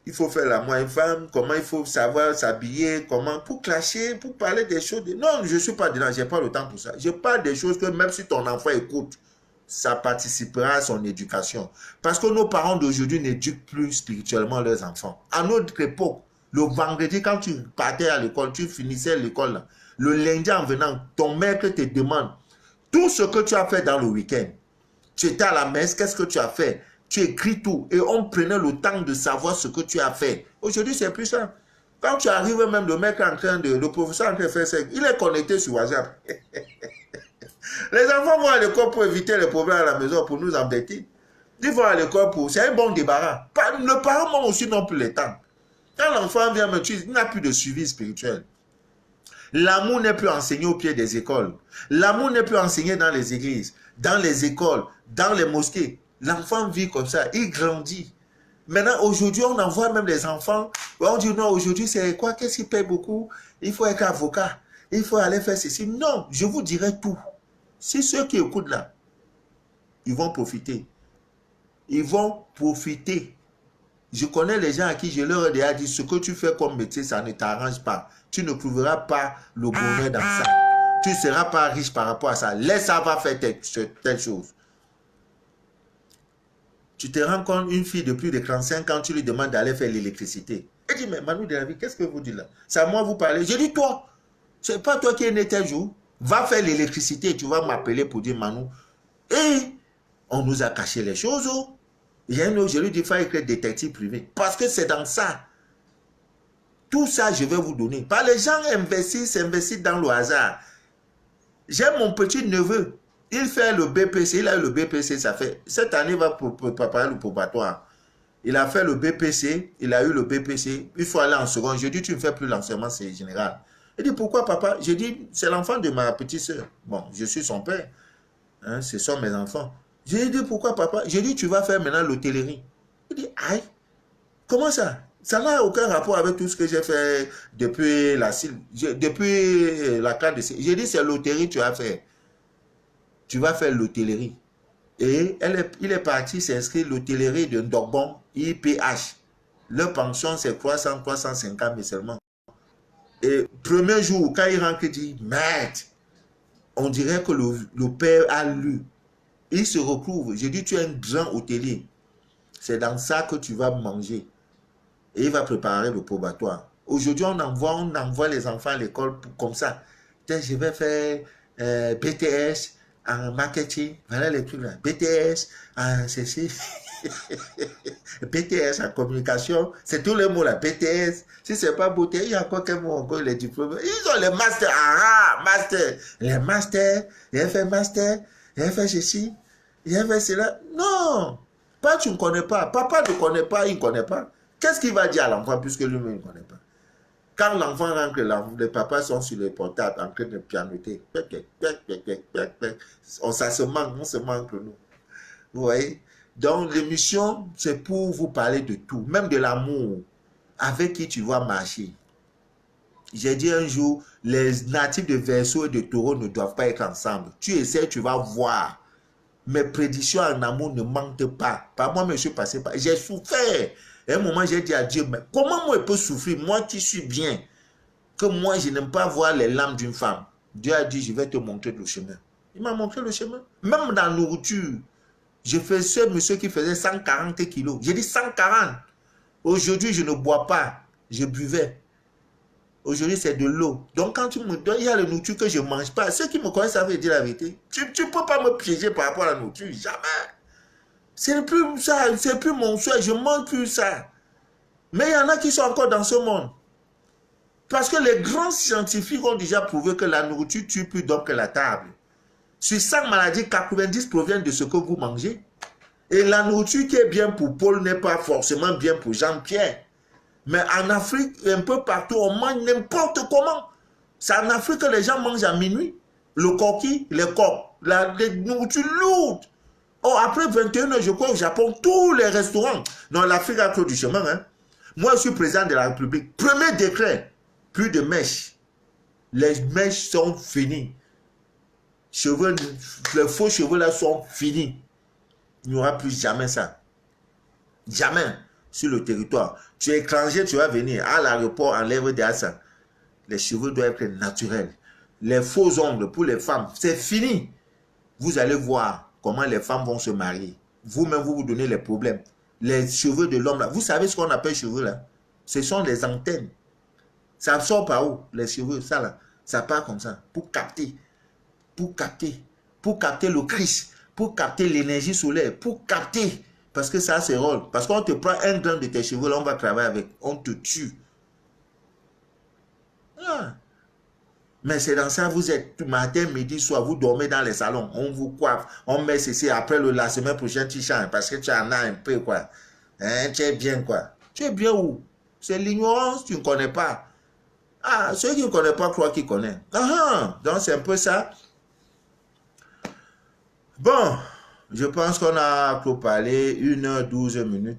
il faut faire l'amour à une femme, comment il faut savoir s'habiller, comment, pour clasher, pour parler des choses. Non, je ne suis pas dedans, je n'ai pas le temps pour ça. Je parle des choses que même si ton enfant écoute, ça participera à son éducation. Parce que nos parents d'aujourd'hui n'éduquent plus spirituellement leurs enfants. À notre époque, le vendredi, quand tu partais à l'école, tu finissais l'école, le lundi en venant, ton maître te demande tout ce que tu as fait dans le week-end. Tu étais à la messe, qu'est-ce que tu as fait? Tu écris tout et on prenait le temps de savoir ce que tu as fait. Aujourd'hui, c'est plus ça. Quand tu arrives même, le mec le professeur en train de faire ça, il est connecté sur WhatsApp. Les enfants vont à l'école pour éviter les problèmes à la maison, pour nous embêter. Ils vont à l'école pour... C'est un bon débarras. Le parent aussi non plus le temps. Quand l'enfant vient me tuer, il n'a plus de suivi spirituel. L'amour n'est plus enseigné au pied des écoles. L'amour n'est plus enseigné dans les églises, dans les écoles, dans les mosquées. L'enfant vit comme ça, il grandit. Maintenant, aujourd'hui, on envoie même les enfants. On dit non, aujourd'hui, c'est quoi? Qu'est-ce qui paye beaucoup? Il faut être avocat. Il faut aller faire ceci. Non, je vous dirai tout. C'est ceux qui écoutent là, ils vont profiter. Ils vont profiter. Je connais les gens à qui je leur ai déjà dit, ce que tu fais comme métier, ça ne t'arrange pas. Tu ne trouveras pas le bonheur dans ça. Tu ne seras pas riche par rapport à ça. Laisse ça va faire telle chose. Tu te rends compte, une fille de plus de 35 ans, tu lui demandes d'aller faire l'électricité. Elle dit, mais Manu de la vie, qu'est-ce que vous dites là? C'est à moi vous parlez. Je dis, toi, c'est pas toi qui es né tel jour. Va faire l'électricité et tu vas m'appeler pour dire, Manu. Et on nous a caché les choses. Oh. Il y a une autre, je lui dis, il faut écrire détective privé. Parce que c'est dans ça. Tout ça, je vais vous donner. Pas les gens investissent dans le hasard. J'ai mon petit neveu. Il fait le BPC. Il a eu le BPC. Ça fait. Cette année, il va préparer le probatoire. Il a fait le BPC. Il a eu le BPC. Il faut aller en seconde. Je dis, tu ne fais plus l'enseignement, c'est général. Il dit, pourquoi papa? Je dis, c'est l'enfant de ma petite soeur. Bon, je suis son père. Hein, ce sont mes enfants. Je lui ai dit, pourquoi papa? J'ai dit, tu vas faire maintenant l'hôtellerie. Il dit, aïe, comment ça? Ça n'a aucun rapport avec tout ce que j'ai fait depuis la carte de... J'ai dit, c'est l'hôtellerie que tu vas faire. Tu vas faire l'hôtellerie. Et il est parti s'inscrire l'hôtellerie de Ndogbon, IPH. Leur pension, c'est 300, 350 mais seulement. Et premier jour, quand il rentre, il dit, merde, on dirait que le père a lu. Il se recouvre. Je dis, tu es un grand hôtelier. C'est dans ça que tu vas manger. Et il va préparer le probatoire. Aujourd'hui, on envoie les enfants à l'école comme ça. Je vais faire BTS en marketing. Voilà les trucs là. BTS en ceci. BTS en communication. C'est tous les mots là. BTS. Si c'est pas beauté, il y a encore quel mot encore les diplômes. Ils ont les masters. Master. Les masters. Il a fait master. Il a fait ceci. Il a fait cela. Non. Pas tu ne connais pas. Papa ne connaît pas, il ne connaît pas. Qu'est-ce qu'il va dire à l'enfant puisque lui-même ne connaît pas? Quand l'enfant rentre, les papas sont sur le portable en train de pianoter. Ça se manque, on se manque nous. Vous voyez? Donc l'émission, c'est pour vous parler de tout, même de l'amour. Avec qui tu vas marcher. J'ai dit un jour, les natifs de Verseau et de Taureau ne doivent pas être ensemble. Tu essaies, tu vas voir. Mes prédictions en amour ne mentent pas. Par moi, je suis passé par... J'ai souffert. À un moment, j'ai dit à Dieu, mais comment moi je peux souffrir? Moi qui suis bien. Que moi, je n'aime pas voir les larmes d'une femme. Dieu a dit, je vais te montrer le chemin. Il m'a montré le chemin. Même dans la nourriture. Je fais ce monsieur qui faisait 140 kilos. J'ai dit 140. Aujourd'hui, je ne bois pas. Je buvais. Aujourd'hui, c'est de l'eau. Donc, quand tu me donnes, il y a la nourriture que je ne mange pas. Ceux qui me connaissent savent dire la vérité. Tu ne peux pas me piéger par rapport à la nourriture. Jamais. C'est plus ça. C'est plus mon souhait. Je ne mange plus ça. Mais il y en a qui sont encore dans ce monde. Parce que les grands scientifiques ont déjà prouvé que la nourriture tue plus d'hommes que la table. Sur 100 maladies, 90 proviennent de ce que vous mangez. Et la nourriture qui est bien pour Paul n'est pas forcément bien pour Jean-Pierre. Mais en Afrique, un peu partout, on mange n'importe comment. C'est en Afrique que les gens mangent à minuit. Le coquille, les coques, la nourriture lourde. Oh, après 21 heures, je crois au Japon, tous les restaurants. Non, l'Afrique a trop du chemin. Hein. Moi, je suis président de la République. Premier décret, plus de mèches. Les mèches sont finies. Cheveux, les faux cheveux là sont finis. Il n'y aura plus jamais ça. Jamais sur le territoire. Tu es étranger, tu vas venir à l'aéroport, enlève des ça. Les cheveux doivent être naturels. Les faux ongles pour les femmes, c'est fini. Vous allez voir comment les femmes vont se marier. Vous-même, vous donnez les problèmes. Les cheveux de l'homme là, vous savez ce qu'on appelle cheveux là? Ce sont les antennes. Ça sort par où? Les cheveux, ça là. Ça part comme ça, pour capter le Christ, pour capter l'énergie solaire, pour capter, parce que ça c'est rôle, parce qu'on te prend un grain de tes cheveux, là on va travailler avec, on te tue. Ah. Mais c'est dans ça, vous êtes matin, midi, soir, vous dormez dans les salons, on vous coiffe, on met ceci, après la semaine prochaine tu changes, parce que tu en as un peu quoi. Hein, tu es bien quoi. Tu es bien où? C'est l'ignorance, tu ne connais pas. Ah, ceux qui ne connaissent pas croient qu'ils connaissent. Donc c'est un peu ça. Bon, je pense qu'on a trop parlé, 1h12,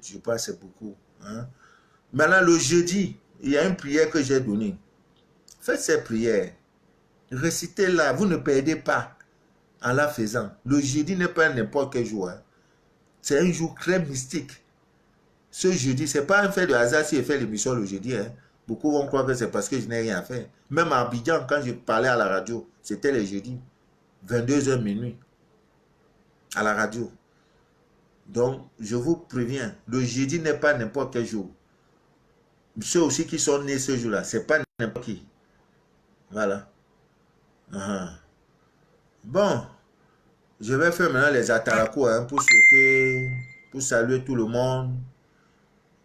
je pense que c'est beaucoup. Hein? Maintenant, le jeudi, il y a une prière que j'ai donnée. Faites ces prières, récitez-la, vous ne perdez pas en la faisant. Le jeudi n'est pas n'importe quel jour. Hein? C'est un jour très mystique. Ce jeudi, ce n'est pas un fait de hasard si je fais l'émission le jeudi. Hein? Beaucoup vont croire que c'est parce que je n'ai rien à faire. Même à Abidjan, quand je parlais à la radio, c'était le jeudi, 22h minuit. À la radio. Donc, je vous préviens, le jeudi n'est pas n'importe quel jour. Ceux aussi qui sont nés ce jour-là, c'est pas n'importe qui. Voilà. Bon, je vais faire maintenant les atalakou hein, pour souhaiter, pour saluer tout le monde.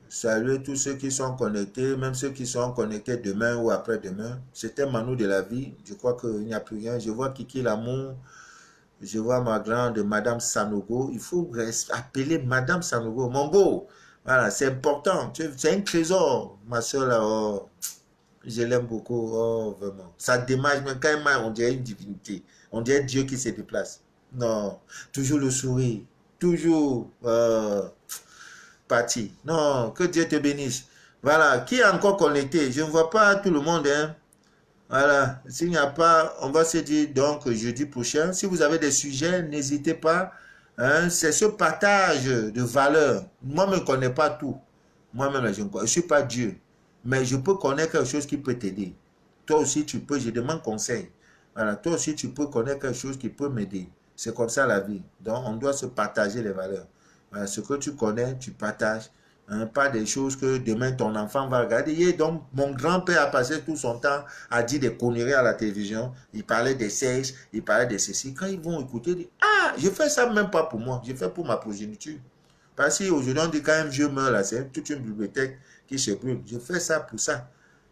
Saluer tous ceux qui sont connectés, même ceux qui sont connectés demain ou après-demain. C'était Manu de la vie. Je crois qu'il n'y a plus rien. Je vois Kiki L'amour. Je vois ma grande, Madame Sanogo. Il faut appeler Madame Sanogo. Mon beau, voilà, c'est important. C'est un trésor, ma soeur là. Oh, je l'aime beaucoup. Oh, vraiment. Ça démarche, mais quand même, on dirait une divinité. On dirait Dieu qui se déplace. Non, toujours le sourire. Toujours parti. Non, que Dieu te bénisse. Voilà, qui est encore connecté? Je ne vois pas tout le monde, hein. Voilà, s'il n'y a pas, on va se dire donc jeudi prochain. Si vous avez des sujets, n'hésitez pas. Hein, c'est ce partage de valeurs. Moi, je ne connais pas tout. Moi-même, je ne suis pas Dieu. Mais je peux connaître quelque chose qui peut t'aider. Toi aussi, tu peux, je demande conseil. Voilà, toi aussi, tu peux connaître quelque chose qui peut m'aider. C'est comme ça la vie. Donc, on doit se partager les valeurs. Voilà, ce que tu connais, tu partages. Hein, pas des choses que demain ton enfant va regarder. Et donc, mon grand-père a passé tout son temps à dire des conneries à la télévision. Il parlait des sexes, il parlait de ceci. Quand ils vont écouter, ils disent, ah, je fais ça même pas pour moi, je fais pour ma progéniture. Parce qu'aujourd'hui, on dit quand un vieux meurt, là, c'est toute une bibliothèque qui se brûle. Je fais ça pour ça.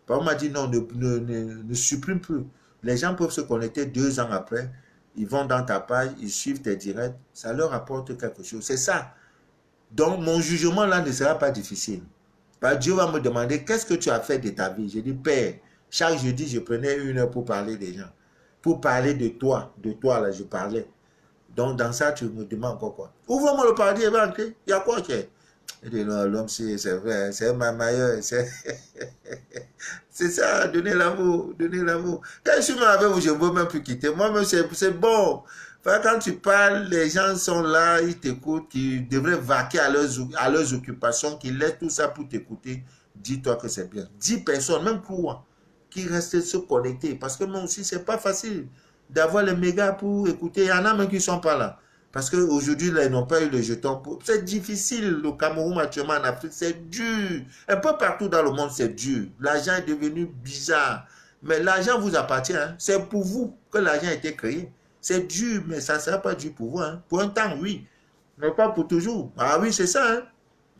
On m'a dit non, ne supprime plus. Les gens peuvent se connecter 2 ans après. Ils vont dans ta page, ils suivent tes directs. Ça leur apporte quelque chose. C'est ça. Donc, mon jugement là ne sera pas difficile. Dieu va me demander qu'est-ce que tu as fait de ta vie. Je dis, Père, chaque jeudi, je prenais 1 heure pour parler des gens. Pour parler de toi là, je parlais. Donc, dans ça, tu me demandes encore quoi. Ouvre-moi le paradis et va entrer. Il y a quoi qui est? Il dit, non, l'homme, c'est vrai, c'est ma meilleure. C'est ça, donner l'amour, donner l'amour. Quand je suis mal avec vous, je ne veux même plus quitter. Moi-même, c'est bon. Enfin, quand tu parles, les gens sont là, ils t'écoutent, qui devraient vaquer à leurs occupations, qui laissent tout ça pour t'écouter. Dis-toi que c'est bien. 10 personnes, même toi, qui restent se connecter. Parce que moi aussi, c'est pas facile d'avoir les mégas pour écouter. Il y en a même qui ne sont pas là. Parce qu'aujourd'hui, ils n'ont pas eu le jeton. C'est difficile, le Cameroun actuellement en Afrique, c'est dur. Un peu partout dans le monde, c'est dur. L'argent est devenu bizarre. Mais l'argent vous appartient. Hein. C'est pour vous que l'argent a été créé. C'est dur, mais ça ne sera pas dur pour vous. Hein. Pour un temps, oui. Mais pas pour toujours. Ah oui, c'est ça. Hein.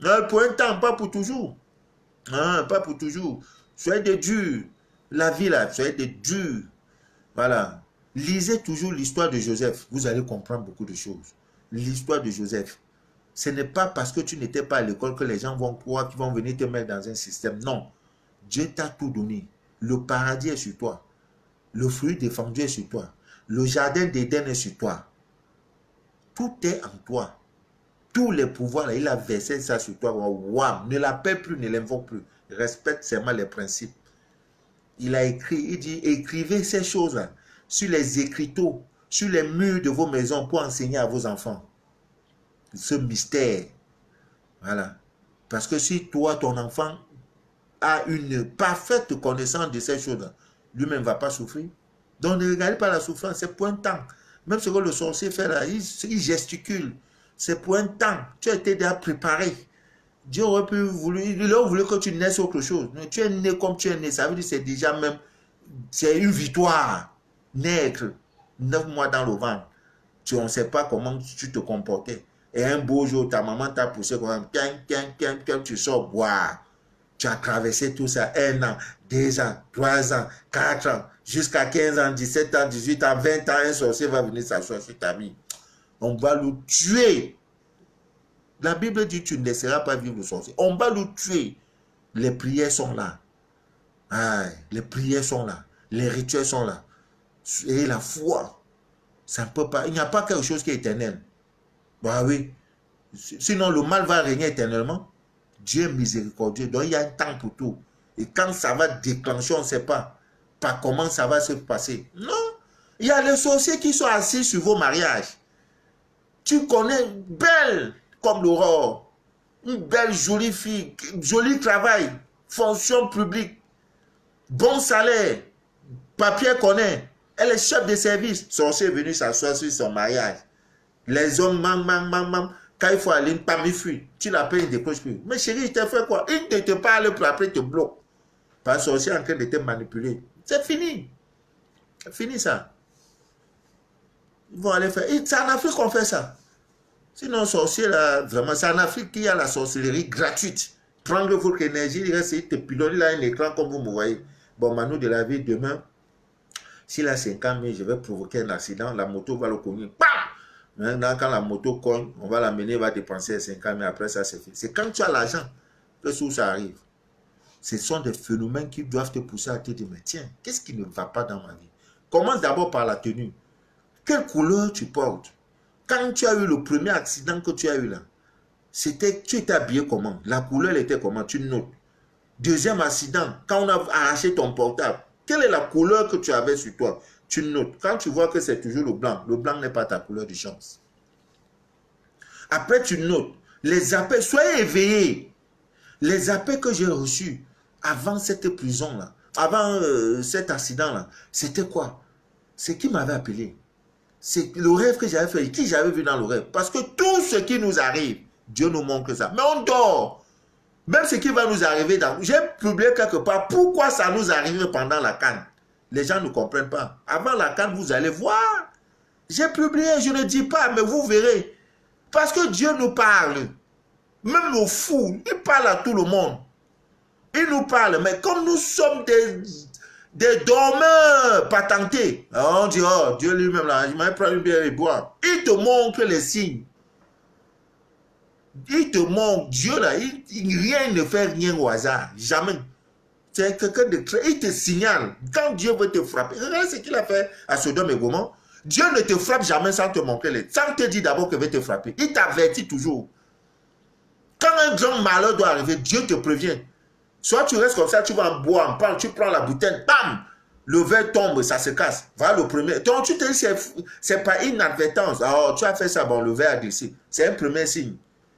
Mais pour un temps, pas pour toujours. Hein, pas pour toujours. Soyez des durs. La vie, là, soyez des durs. Voilà. Lisez toujours l'histoire de Joseph. Vous allez comprendre beaucoup de choses. L'histoire de Joseph. Ce n'est pas parce que tu n'étais pas à l'école que les gens vont croire qu'ils vont venir te mettre dans un système. Non. Dieu t'a tout donné. Le paradis est sur toi. Le fruit défendu est sur toi. Le jardin d'Éden est sur toi. Tout est en toi. Tous les pouvoirs, là, il a versé ça sur toi. Wow. Ne l'appelle plus, ne l'invoque plus. Respecte seulement les principes. Il a écrit, il dit, écrivez ces choses-là sur les écriteaux, sur les murs de vos maisons pour enseigner à vos enfants. Ce mystère. Voilà. Parce que si toi, ton enfant, a une parfaite connaissance de ces choses-là, lui-même ne va pas souffrir. Donc ne regardez pas la souffrance, c'est pour un temps. Même ce que le sorcier fait là, il gesticule. C'est pour un temps. Tu as été déjà préparé. Dieu aurait pu il aurait voulu que tu naisses autre chose. Mais tu es né comme tu es né. Ça veut dire que c'est déjà même, c'est une victoire. Naître 9 mois dans le ventre. On ne sait pas comment tu te comportais. Et un beau jour, ta maman t'a poussé comme tu sors boire. Tu as traversé tout ça, 1 an, 2 ans, 3 ans, 4 ans, jusqu'à 15 ans, 17 ans, 18 ans, 20 ans, un sorcier va venir s'asseoir sur ta vie. On va le tuer. La Bible dit, tu ne laisseras pas vivre le sorcier. On va le tuer. Les prières sont là. Ah, les prières sont là. Les rituels sont là. Et la foi, ça ne peut pas. Il n'y a pas quelque chose qui est éternel. Bah oui. Sinon, le mal va régner éternellement. Dieu est miséricordieux. Donc, il y a un temps pour tout. Et quand ça va déclencher, on ne sait pas par comment ça va se passer. Non. Il y a les sorciers qui sont assis sur vos mariages. Tu connais, belle comme l'aurore. Une belle, jolie fille. Joli travail. Fonction publique. Bon salaire. Papier connaît. Elle est chef de service. Sorcier est venu s'asseoir sur son mariage. Les hommes, quand il faut aller, il fuit. Tu l'appelles, il ne décroche plus. Mais chérie, il t'a fait quoi? Il ne te parle plus, après il te bloque. Parce que sorcier est en train de te manipuler. C'est fini. C'est fini ça. Ils vont aller faire. C'est en Afrique qu'on fait ça. Sinon, sorcier, là, vraiment, c'est en Afrique qu'il y a la sorcellerie gratuite. Prendre votre énergie, il reste, il te pilonne, il a un écran comme vous me voyez. Bon, Manu de la vie, demain, s'il a 50 000, je vais provoquer un accident, la moto va le cogner. Maintenant, quand la moto cogne, on va l'amener, il va dépenser 50 000, après ça, c'est fait. C'est quand tu as l'argent que ça arrive. Ce sont des phénomènes qui doivent te pousser à te dire, mais tiens, qu'est-ce qui ne va pas dans ma vie? Commence d'abord par la tenue. Quelle couleur tu portes? Quand tu as eu le premier accident que tu as eu là, tu étais habillé comment? La couleur était comment? Tu notes. Deuxième accident, quand on a arraché ton portable, quelle est la couleur que tu avais sur toi? Tu notes. Quand tu vois que c'est toujours le blanc n'est pas ta couleur de chance. Après, tu notes. Les appels, soyez éveillés. Les appels que j'ai reçus avant cette prison-là, avant cet accident-là, c'était quoi? C'est qui m'avait appelé. C'est le rêve que j'avais fait, qui j'avais vu dans le rêve. Parce que tout ce qui nous arrive, Dieu nous montre ça. Mais on dort. Même ce qui va nous arriver, j'ai publié quelque part, pourquoi ça nous arrive pendant la CAN. Les gens ne comprennent pas. Avant la CAN, vous allez voir. J'ai publié, je ne dis pas, mais vous verrez. Parce que Dieu nous parle. Même aux fous, il parle à tout le monde. Il nous parle, mais comme nous sommes des dormeurs patentés, on dit, oh, Dieu lui-même, là, je m'avais pris une bière et boire. Il te montre les signes. Il te montre, Dieu là, rien ne fait rien au hasard, jamais. C'est quelqu'un de très, il te signale, quand Dieu veut te frapper, regardez ce qu'il a fait à Sodome et Gomorrhe. Dieu ne te frappe jamais sans te montrer, sans te dire d'abord qu'il veut te frapper. Il t'avertit toujours. Quand un grand malheur doit arriver, Dieu te prévient. Soit tu restes comme ça, tu vas en boire, en parle, tu prends la bouteille, bam, le verre tombe, ça se casse. Voilà le premier. Donc tu te dis, c'est pas inadvertance. Alors tu as fait ça, bon, le verre a glissé. C'est un premier signe.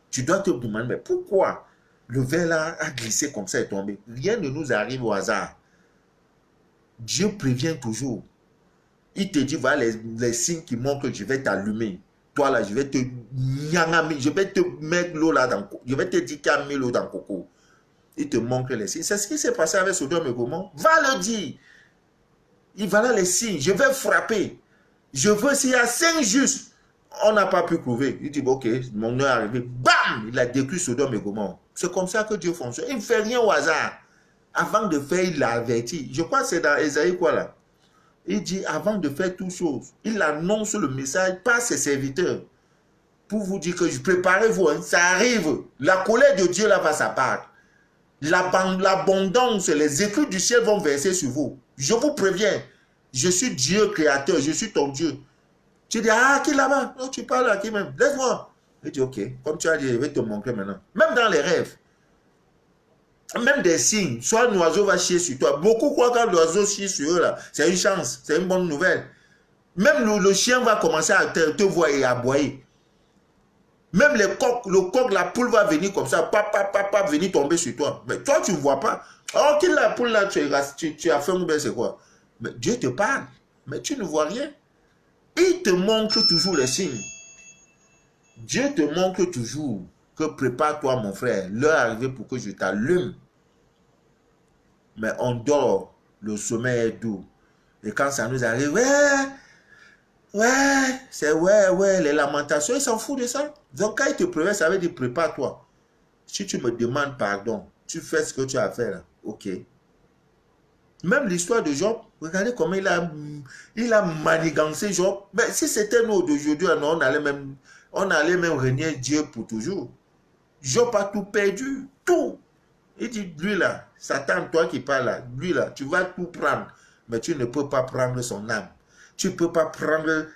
Tu dois te demander, mais pourquoi le verre là a glissé comme ça et tombé? Rien ne nous arrive au hasard. Dieu prévient toujours. Il te dit, voilà les signes qui montrent que je vais t'allumer. Toi là, je vais te je vais te mettre l'eau là dans, je vais te dire qu'il y a mis l'eau dans le coco. Il te montre les signes. C'est ce qui s'est passé avec Sodome et Gomorrhe. Va le dire. Il va là les signes. Je vais frapper. Je veux, s'il y a 5 justes, on n'a pas pu prouver. Il dit, bon, ok, mon heure est arrivé. Bam! Il a détruit Sodome et Gomorrhe. C'est comme ça que Dieu fonctionne. Il ne fait rien au hasard. Avant de faire, il l'a averti. Je crois que c'est dans Ésaïe quoi là. Il dit, avant de faire toutes choses, il annonce le message par ses serviteurs. Pour vous dire que préparez-vous, hein, ça arrive. La colère de Dieu là va s'apparaître. L'abondance, les éclats du ciel vont verser sur vous. Je vous préviens, je suis Dieu créateur, je suis ton Dieu. Tu dis, ah, qui là-bas? Non, tu parles à qui même? Laisse-moi. Il dit, ok, comme tu as dit, je vais te montrer maintenant. Même dans les rêves, même des signes, soit un oiseau va chier sur toi. Beaucoup croient que quand l'oiseau chie sur eux, là, c'est une chance, c'est une bonne nouvelle. Même le chien va commencer à te voir et à aboyer. Même les coqs, le coq, la poule va venir comme ça, papa, venir tomber sur toi. Mais toi, tu ne vois pas. Alors, qui la poule là, tu as faim ou bien c'est quoi? Mais Dieu te parle, mais tu ne vois rien. Il te montre toujours les signes. Dieu te montre toujours que prépare-toi, mon frère, l'heure est arrivée pour que je t'allume. Mais on dort, le sommeil est doux. Et quand ça nous arrive, ouais, les lamentations, ils s'en foutent de ça. Donc quand il te prévient, ça veut dire prépare-toi. Si tu me demandes pardon, tu fais ce que tu as fait là, ok. Même l'histoire de Job, regardez comment il a manigancé Job. Mais si c'était nous d'aujourd'hui, on allait même régner Dieu pour toujours. Job a tout perdu, tout. Il dit, lui là, Satan, toi qui parles là, lui là, tu vas tout prendre. Mais tu ne peux pas prendre son âme. Tu ne peux pas prendre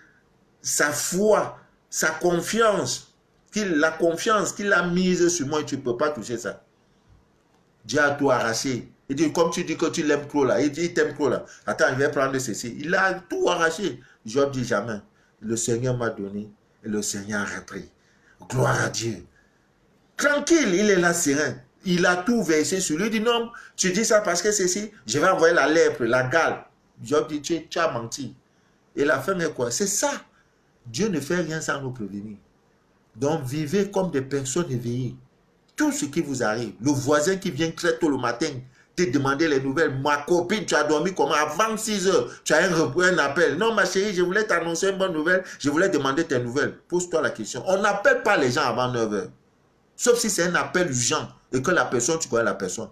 sa foi, sa confiance. La confiance qu'il a mise sur moi, tu ne peux pas toucher ça. Dieu a tout arraché. Il dit, comme tu dis que tu l'aimes trop là, il dit, il t'aime trop là. Attends, je vais prendre ceci. Il a tout arraché. Job dit jamais. Le Seigneur m'a donné et le Seigneur a repris. Gloire à Dieu. Tranquille, il est là serein. Il a tout versé sur lui. Il dit, non, tu dis ça parce que ceci, je vais envoyer la lèpre, la gale. Job dit, tu as menti. Et la fin est quoi? C'est ça. Dieu ne fait rien sans nous prévenir. Donc, vivez comme des personnes éveillées. Tout ce qui vous arrive, le voisin qui vient très tôt le matin, te demander les nouvelles. Ma copine, tu as dormi comment? Avant 6 heures, tu as un appel. Non, ma chérie, je voulais t'annoncer une bonne nouvelle. Je voulais demander tes nouvelles. Pose-toi la question. On n'appelle pas les gens avant 9 heures. Sauf si c'est un appel urgent et que la personne, tu connais la personne.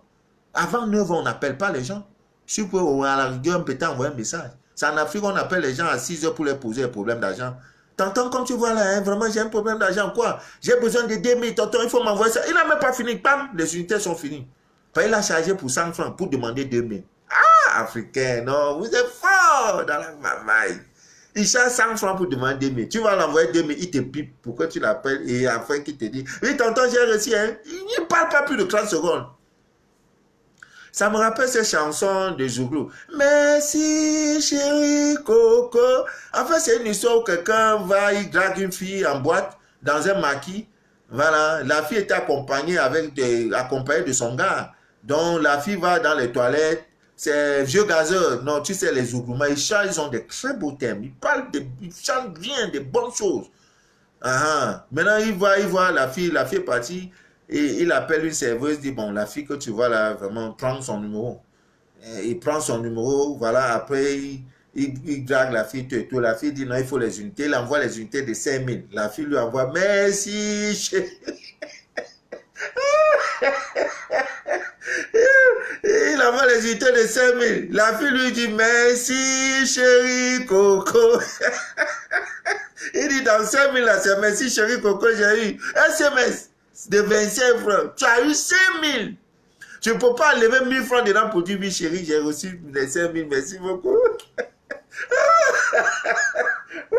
Avant 9 heures, on n'appelle pas les gens. Si vous pouvez, à la rigueur, peut-être envoyer un message. C'est en Afrique, on appelle les gens à 6 heures pour leur poser un problème d'argent. Tonton, comme tu vois là, hein, vraiment, j'ai un problème d'argent. Quoi? J'ai besoin de 2000. Tonton, il faut m'envoyer ça. Il n'a même pas fini. Bam, les unités sont finies. Il a chargé pour 100 francs pour demander 2000. Ah, Africain, non, vous êtes fort dans la mamaille. Il charge 100 francs pour demander 2000. Tu vas l'envoyer 2000, il te pipe pour que tu l'appelles et enfin qu'il te dit, oui, tonton, j'ai reçu, hein. Il ne parle pas plus de 30 secondes. Ça me rappelle cette chanson de Zouglou. Merci, chérie Coco. En fait, c'est une histoire où quelqu'un va, il drague une fille en boîte, dans un maquis. Voilà, la fille était accompagnée, accompagnée de son gars. Donc la fille va dans les toilettes. C'est vieux gazeux. Non, tu sais, les Ougoumans, ils ont des très beaux thèmes. Ils chantent bien, des bonnes choses. Maintenant, il voit la fille est partie. Et il appelle une serveuse, dit, bon, la fille que tu vois là, vraiment, prends son numéro. Il prend son numéro, voilà, après, il drague la fille, tout. La fille dit, non, il faut les unités. Il envoie les unités de 5000. La fille lui envoie, merci, chérie. Il envoie les unités de 5000. La fille lui dit, merci, chérie, Coco. Il dit, dans 5000, là, c'est merci, chérie, Coco, j'ai eu SMS de 25 francs. Tu as eu 5000. Tu ne peux pas lever 1000 francs dedans pour dire, oui, chérie, j'ai reçu les 5000, merci beaucoup. Oh,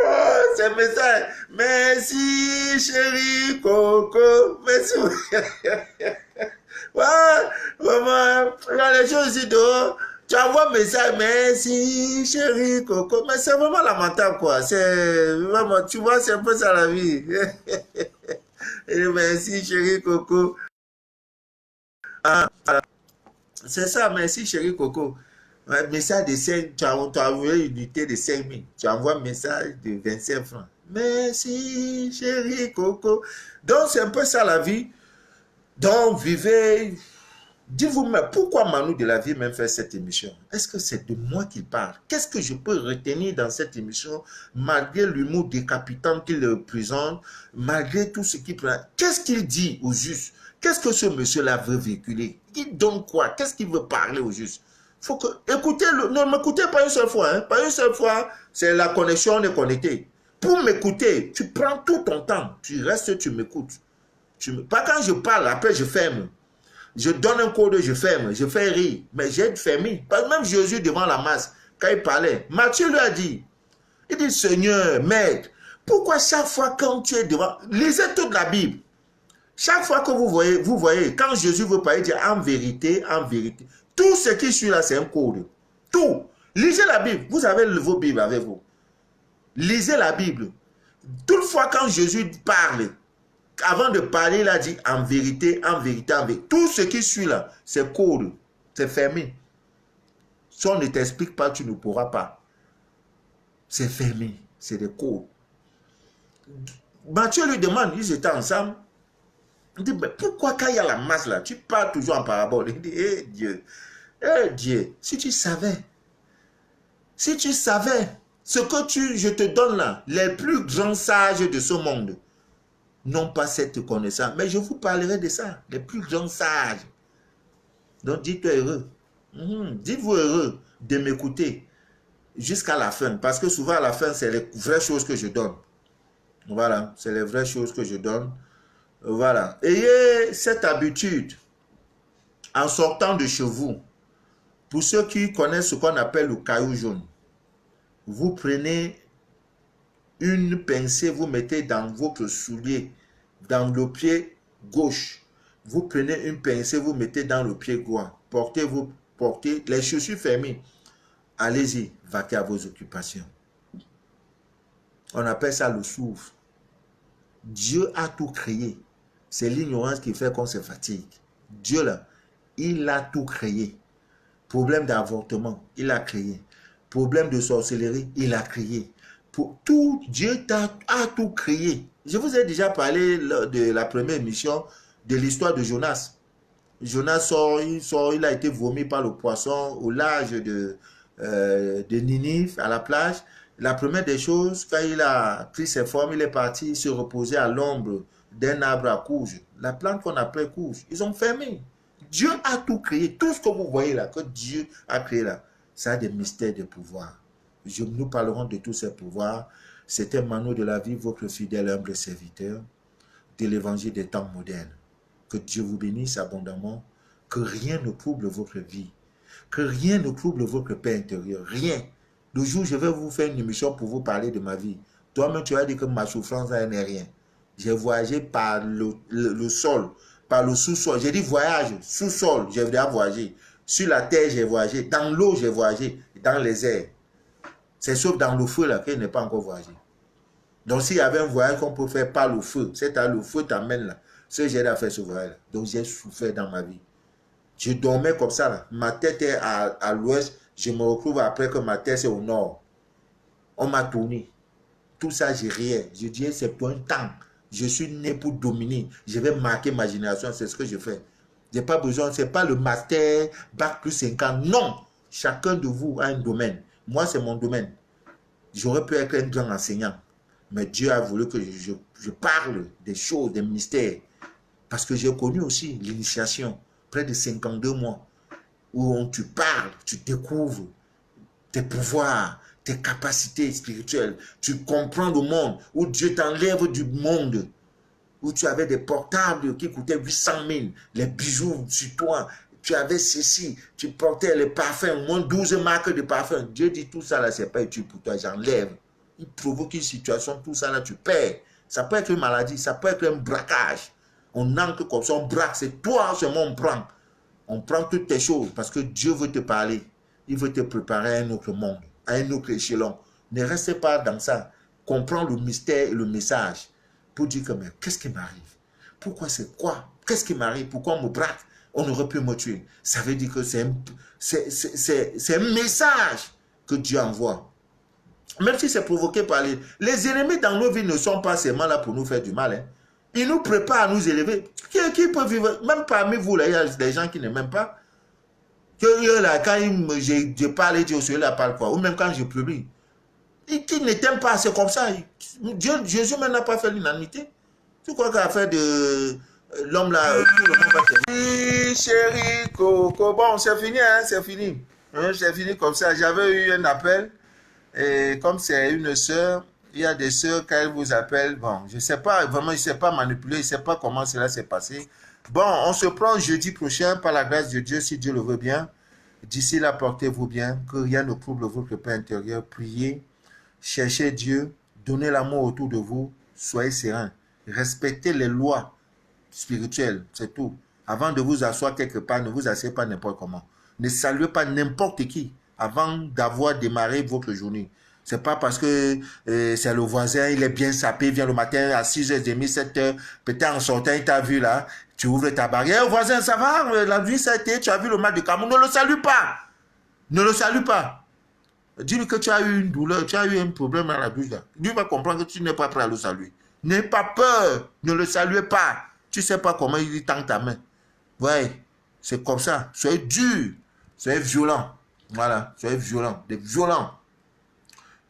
c'est un message. Merci, chérie, Coco. Merci. Ouais, vraiment, les choses ici dehors. Tu envoies un message, merci, chérie, Coco. Mais c'est vraiment lamentable, quoi. C'est vraiment, tu vois, c'est un peu ça la vie. Et merci, chérie, Coco. C'est ça, merci, chérie, Coco. Un message de 5, tu as envoyé une unité de 5000. Tu envoies un message de 25 francs. Merci, chérie, Coco. Donc, c'est un peu ça la vie. Donc, vivez. Dites-vous, mais pourquoi Manu de la vie même fait cette émission? Est-ce que c'est de moi qu'il parle? Qu'est-ce que je peux retenir dans cette émission, malgré l'humour décapitant qu'il présente, malgré tout ce qu'il prend? Qu'est-ce qu'il dit au juste? Qu'est-ce que ce monsieur-là veut véhiculer? Il donne quoi? Qu'est-ce qu'il veut parler au juste? Faut que, écoutez-le, ne m'écoutez pas une seule fois. Hein? Pas une seule fois, c'est la connexion, on est connecté. Pour m'écouter, tu prends tout ton temps. Tu restes, tu m'écoutes. Pas quand je parle, après je ferme. Je donne un code, je ferme. Je fais rire. Mais j'ai fermé. Même Jésus devant la masse, quand il parlait, Matthieu lui a dit, il dit, Seigneur, Maître, pourquoi chaque fois quand tu es devant, lisez toute la Bible. Chaque fois que vous voyez, quand Jésus veut parler, il dit en vérité, en vérité. Tout ce qui suit là, c'est un code. Tout. Lisez la Bible. Vous avez vos Bibles avec vous. Lisez la Bible. Toutefois, quand Jésus parle, avant de parler, il a dit en vérité, en vérité, en vérité. Tout ce qui suit là, c'est code. C'est fermé. Si on ne t'explique pas, tu ne pourras pas. C'est fermé. C'est des codes. Matthieu lui demande, ils étaient ensemble. Il dit, mais pourquoi quand il y a la masse là, tu parles toujours en parabole? Il dit, eh Dieu, si tu savais ce que je te donne là, les plus grands sages de ce monde n'ont pas cette connaissance. Mais je vous parlerai de ça, les plus grands sages. Donc dites-toi heureux. Dites-vous heureux de m'écouter jusqu'à la fin. Parce que souvent à la fin, c'est les vraies choses que je donne. Voilà, c'est les vraies choses que je donne. Voilà. Ayez cette habitude en sortant de chez vous. Pour ceux qui connaissent ce qu'on appelle le caillou jaune, vous prenez une pincée, vous mettez dans votre soulier, dans le pied gauche. Vous prenez une pincée, vous mettez dans le pied droit. Portez les chaussures fermées. Allez-y, vaquez à vos occupations. On appelle ça le souffle. Dieu a tout créé. C'est l'ignorance qui fait qu'on se fatigue. Dieu là, il a tout créé. Problème d'avortement, il a créé. Problème de sorcellerie, il a créé. Pour tout, Dieu a tout créé. Je vous ai déjà parlé de la première émission de l'histoire de Jonas. Jonas sort, il a été vomi par le poisson au large de Ninive, à la plage. La première des choses, quand il a pris ses formes, il est parti se reposer à l'ombre d'un arbre à courge. La plante qu'on appelle courge, ils ont fermé. Dieu a tout créé. Tout ce que vous voyez là, que Dieu a créé là, ça a des mystères de pouvoir. Nous parlerons de tous ces pouvoirs. C'était Manu de la vie, votre fidèle humble serviteur de l'évangile des temps modernes. Que Dieu vous bénisse abondamment. Que rien ne trouble votre vie. Que rien ne trouble votre paix intérieure. Rien. Le jour où je vais vous faire une émission pour vous parler de ma vie, toi-même tu vas dire que ma souffrance n'est rien. J'ai voyagé par le sol, par le sous-sol. J'ai dit voyage, sous-sol, j'ai déjà voyagé. Sur la terre, j'ai voyagé. Dans l'eau, j'ai voyagé. Dans les airs. C'est sauf dans le feu là qu'il n'est pas encore voyagé. Donc, s'il y avait un voyage qu'on peut faire par le feu, c'est-à-dire le feu t'amène là, ce j'ai à faire ce voyage. Donc, j'ai souffert dans ma vie. Je dormais comme ça, là. Ma tête est à l'ouest, je me retrouve après que ma tête est au nord. On m'a tourné. Tout ça, j'ai riais. Je disais, c'est pour un temps. Je suis né pour dominer. Je vais marquer ma génération, c'est ce que je fais. Je n'ai pas besoin, ce n'est pas le master, bac plus 5 ans. Non! Chacun de vous a un domaine. Moi, c'est mon domaine. J'aurais pu être un grand enseignant. Mais Dieu a voulu que je parle des choses, des mystères. Parce que j'ai connu aussi l'initiation, près de 52 mois, où tu parles, tu découvres tes pouvoirs, tes capacités spirituelles. Tu comprends le monde, où Dieu t'enlève du monde, où tu avais des portables qui coûtaient 800 000, les bijoux sur toi, tu avais ceci, tu portais les parfums, au moins 12 marques de parfums. Dieu dit tout ça là, c'est pas utile pour toi, j'enlève. Il provoque une situation, tout ça là, tu perds. Ça peut être une maladie, ça peut être un braquage. On entre comme ça, on braque, c'est toi seulement on prend. On prend toutes tes choses parce que Dieu veut te parler. Il veut te préparer à un autre monde, à un autre échelon. Ne restez pas dans ça. Comprends le mystère et le message pour dire que mais qu'est-ce qui m'arrive? Pourquoi c'est quoi? Qu'est-ce qui m'arrive? Pourquoi on me braque? On aurait pu me tuer. Ça veut dire que c'est un message que Dieu envoie. Même si c'est provoqué par les ennemis dans nos vies ne sont pas seulement là pour nous faire du mal. Hein. Ils nous préparent à nous élever. Qui peut vivre? Même parmi vous, là, il y a des gens qui ne m'aiment pas. Que là, quand je parle, ils disent, celui-là parle quoi? Ou même quand je publie. Qui ne t'aiment pas, c'est comme ça. Jésus même n'a pas fait l'unanimité. Tu crois qu'à faire de l'homme là, tout le monde va t'aimer. Oui, chérie, Coco, bon, c'est fini, hein, c'est fini. Hein, c'est fini comme ça. J'avais eu un appel. Et comme c'est une sœur, il y a des sœurs, quand elles vous appellent, bon, je ne sais pas, vraiment, je ne sais pas manipuler, je ne sais pas comment cela s'est passé. Bon, on se prend jeudi prochain, par la grâce de Dieu, si Dieu le veut bien. D'ici là, portez-vous bien, que rien ne trouble votre paix intérieure. Priez, cherchez Dieu, donnez l'amour autour de vous, soyez sereins. Respectez les lois spirituelles, c'est tout. Avant de vous asseoir quelque part, ne vous asseyez pas n'importe comment. Ne saluez pas n'importe qui avant d'avoir démarré votre journée. C'est pas parce que c'est le voisin, il est bien sapé, il vient le matin à 6h30, 7h, peut-être en sortant, il t'a vu là, tu ouvres ta barrière, voisin, ça va, la nuit, ça a été, tu as vu le mal de Cameroun, ne le salue pas. Ne le salue pas. Dis-lui que tu as eu une douleur, tu as eu un problème à la bouche là. Lui va comprendre que tu n'es pas prêt à le saluer. N'aie pas peur, ne le saluez pas. Tu ne sais pas comment il tend ta main. Ouais, c'est comme ça. Soyez dur, soyez violent. Voilà, soyez violent, des violents.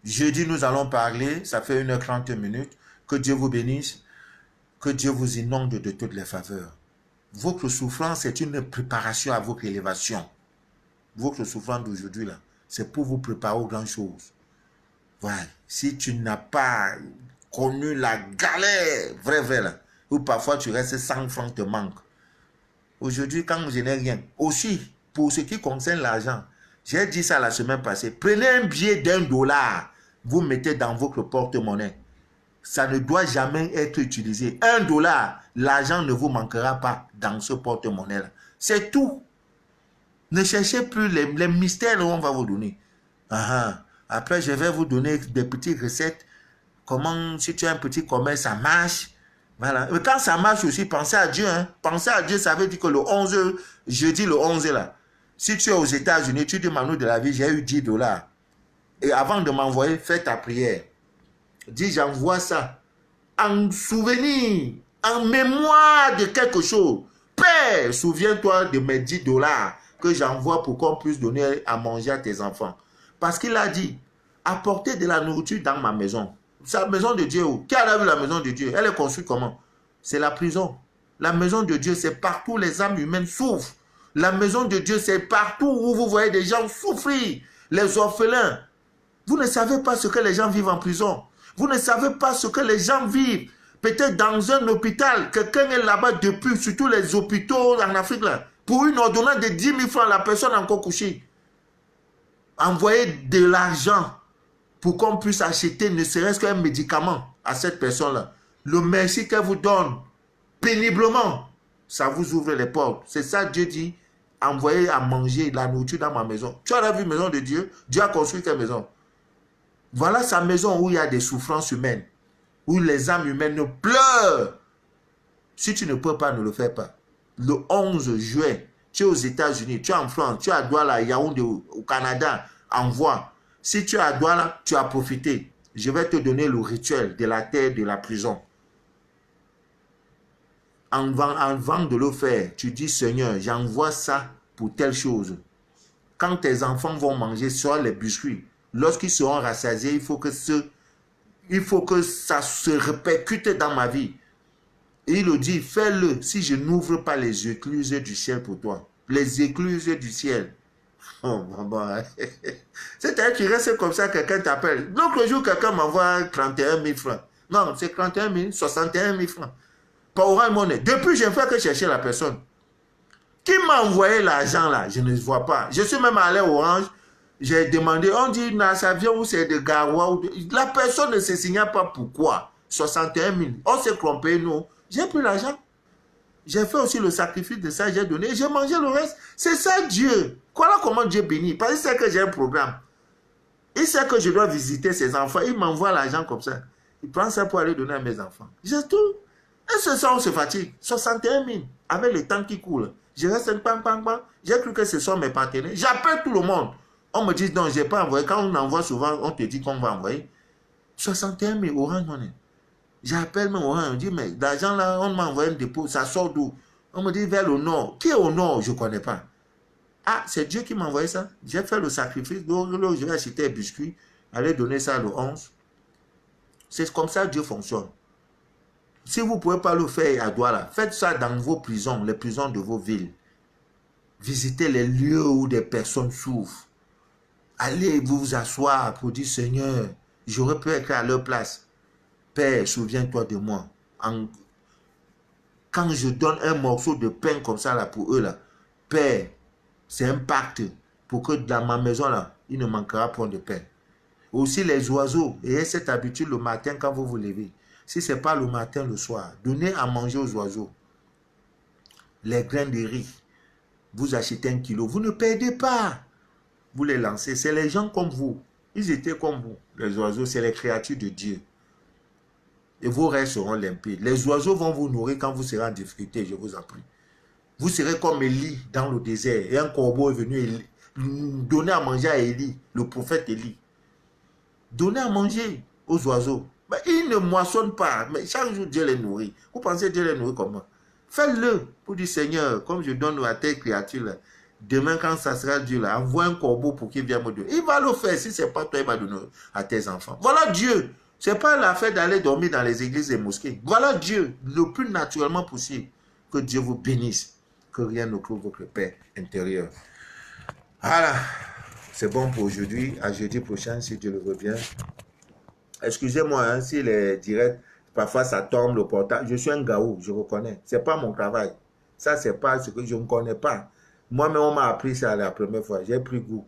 Jeudi, nous allons parler, ça fait 1h30. Que Dieu vous bénisse, que Dieu vous inonde de toutes les faveurs. Votre souffrance est une préparation à votre élévation. Votre souffrance d'aujourd'hui, là, c'est pour vous préparer aux grandes choses. Voilà. Si tu n'as pas connu la galère, vrai, là, ou parfois tu restes 100 francs te manquent. Aujourd'hui, quand je n'ai rien, aussi, pour ce qui concerne l'argent, j'ai dit ça la semaine passée, prenez un billet d'$1, vous mettez dans votre porte-monnaie. Ça ne doit jamais être utilisé. $1, l'argent ne vous manquera pas dans ce porte-monnaie-là. C'est tout. Ne cherchez plus les mystères qu'on va vous donner. Après, je vais vous donner des petites recettes. Comment, si tu as un petit commerce, ça marche. Voilà. Mais quand ça marche aussi, pensez à Dieu. Hein. Pensez à Dieu, ça veut dire que le 11, jeudi le 11 là, si tu es aux États-Unis, tu dis Manu de la vie, j'ai eu $10. Et avant de m'envoyer, fais ta prière. Dis, j'envoie ça en souvenir, en mémoire de quelque chose. Père, souviens-toi de mes $10 que j'envoie pour qu'on puisse donner à manger à tes enfants. Parce qu'il a dit, apportez de la nourriture dans ma maison. C'est la maison de Dieu. Qui a vu la maison de Dieu? Elle est construite comment? C'est la prison. La maison de Dieu, c'est partout où les âmes humaines souffrent. La maison de Dieu, c'est partout où vous voyez des gens souffrir. Les orphelins. Vous ne savez pas ce que les gens vivent en prison. Vous ne savez pas ce que les gens vivent. Peut-être dans un hôpital, quelqu'un est là-bas depuis, surtout les hôpitaux en Afrique, là, pour une ordonnance de 10 000 francs, la personne est encore couchée. Envoyez de l'argent pour qu'on puisse acheter ne serait-ce qu'un médicament à cette personne-là. Le merci qu'elle vous donne péniblement, ça vous ouvre les portes. C'est ça Dieu dit, envoyez à manger la nourriture dans ma maison. Tu as vu la maison de Dieu? Dieu a construit quelle maison? Voilà sa maison où il y a des souffrances humaines. où les âmes humaines pleurent. Si tu ne peux pas, ne le fais pas. Le 11 juillet, tu es aux États-Unis, tu es en France, tu es à Douala, Yaoundé, au Canada, envoie. Si tu es à Douala, tu as profité. Je vais te donner le rituel de la terre de la prison. Avant de le faire, tu dis, Seigneur, j'envoie ça pour telle chose. Quand tes enfants vont manger soit les biscuits, lorsqu'ils seront rassasiés, il faut que ça se répercute dans ma vie. Et il le dit, fais-le si je n'ouvre pas les écluses du ciel pour toi. Les écluses du ciel. Oh, bon. C'est-à-dire tu restes comme ça, quelqu'un t'appelle. L'autre jour, quelqu'un m'envoie 31 000 francs. Non, c'est 31 000, 61 000 francs. Par Orange Money. Depuis, je ne fais que chercher la personne. Qui m'a envoyé l'argent là? Je ne vois pas. Je suis même allé au Orange. J'ai demandé, on dit, ça vient où c'est de Garoua. La personne ne se signale pas pourquoi. 61 000. On s'est trompé, nous. J'ai pris l'argent. J'ai fait aussi le sacrifice de ça, j'ai donné. J'ai mangé le reste. C'est ça Dieu. Voilà comment Dieu bénit. Parce qu'il sait que j'ai un programme. Il sait que je dois visiter ses enfants. Il m'envoie l'argent comme ça. Il prend ça pour aller donner à mes enfants. J'ai tout. Et ce soir, on se fatigue. 61 000. Avec le temps qui coule. Je reste un pam. J'ai cru que ce sont mes partenaires. J'appelle tout le monde. On me dit, non, je n'ai pas envoyé. Quand on envoie souvent, on te dit qu'on va envoyer. 61 000 Orange Money. J'appelle mon Orange. On me dit, mais l'argent là, on m'a envoyé un dépôt. Ça sort d'où? On me dit, vers le nord. Qui est au nord? Je ne connais pas. Ah, c'est Dieu qui m'a envoyé ça. J'ai fait le sacrifice. Donc, je vais acheter un biscuit. Aller donner ça le 11. C'est comme ça que Dieu fonctionne. Si vous ne pouvez pas le faire à Douala, faites ça dans vos prisons, les prisons de vos villes. Visitez les lieux où des personnes souffrent. Allez vous asseoir pour dire, Seigneur, j'aurais pu être à leur place. Père, souviens-toi de moi. Quand je donne un morceau de pain comme ça là, pour eux, là, Père, c'est un pacte pour que dans ma maison, là, il ne manquera point de pain. Aussi les oiseaux, ayez cette habitude le matin quand vous vous levez. Si ce n'est pas le matin, le soir, donnez à manger aux oiseaux. Les grains de riz, vous achetez 1 kilo, vous ne perdez pas. Vous les lancez, c'est les gens comme vous. Ils étaient comme vous. Les oiseaux, c'est les créatures de Dieu. Et vos rêves seront limpides. Les oiseaux vont vous nourrir quand vous serez en difficulté, je vous en prie. Vous serez comme Élie dans le désert. Et un corbeau est venu donner à manger à Élie, le prophète Élie. Donnez à manger aux oiseaux. Mais ils ne moissonnent pas. Mais chaque jour, Dieu les nourrit. Vous pensez Dieu les nourrit comment? Faites-le pour dire, Seigneur, comme je donne à tes créatures, là, demain, quand ça sera Dieu, là, envoie un corbeau pour qu'il vienne me donner. Il va le faire. Si ce n'est pas toi, il va donner à tes enfants. Voilà Dieu. Ce n'est pas l'affaire d'aller dormir dans les églises et mosquées. Voilà Dieu, le plus naturellement possible. Que Dieu vous bénisse. Que rien ne cloue votre paix intérieure. Voilà. C'est bon pour aujourd'hui. À jeudi prochain, si Dieu le veut bien. Excusez-moi, hein, si les directs, parfois ça tombe le portable. Je suis un gaou, je reconnais. Ce n'est pas mon travail. Ça, c'est pas ce que je ne connais pas. Moi-même, on m'a appris ça la première fois. J'ai pris goût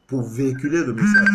pour véhiculer le message.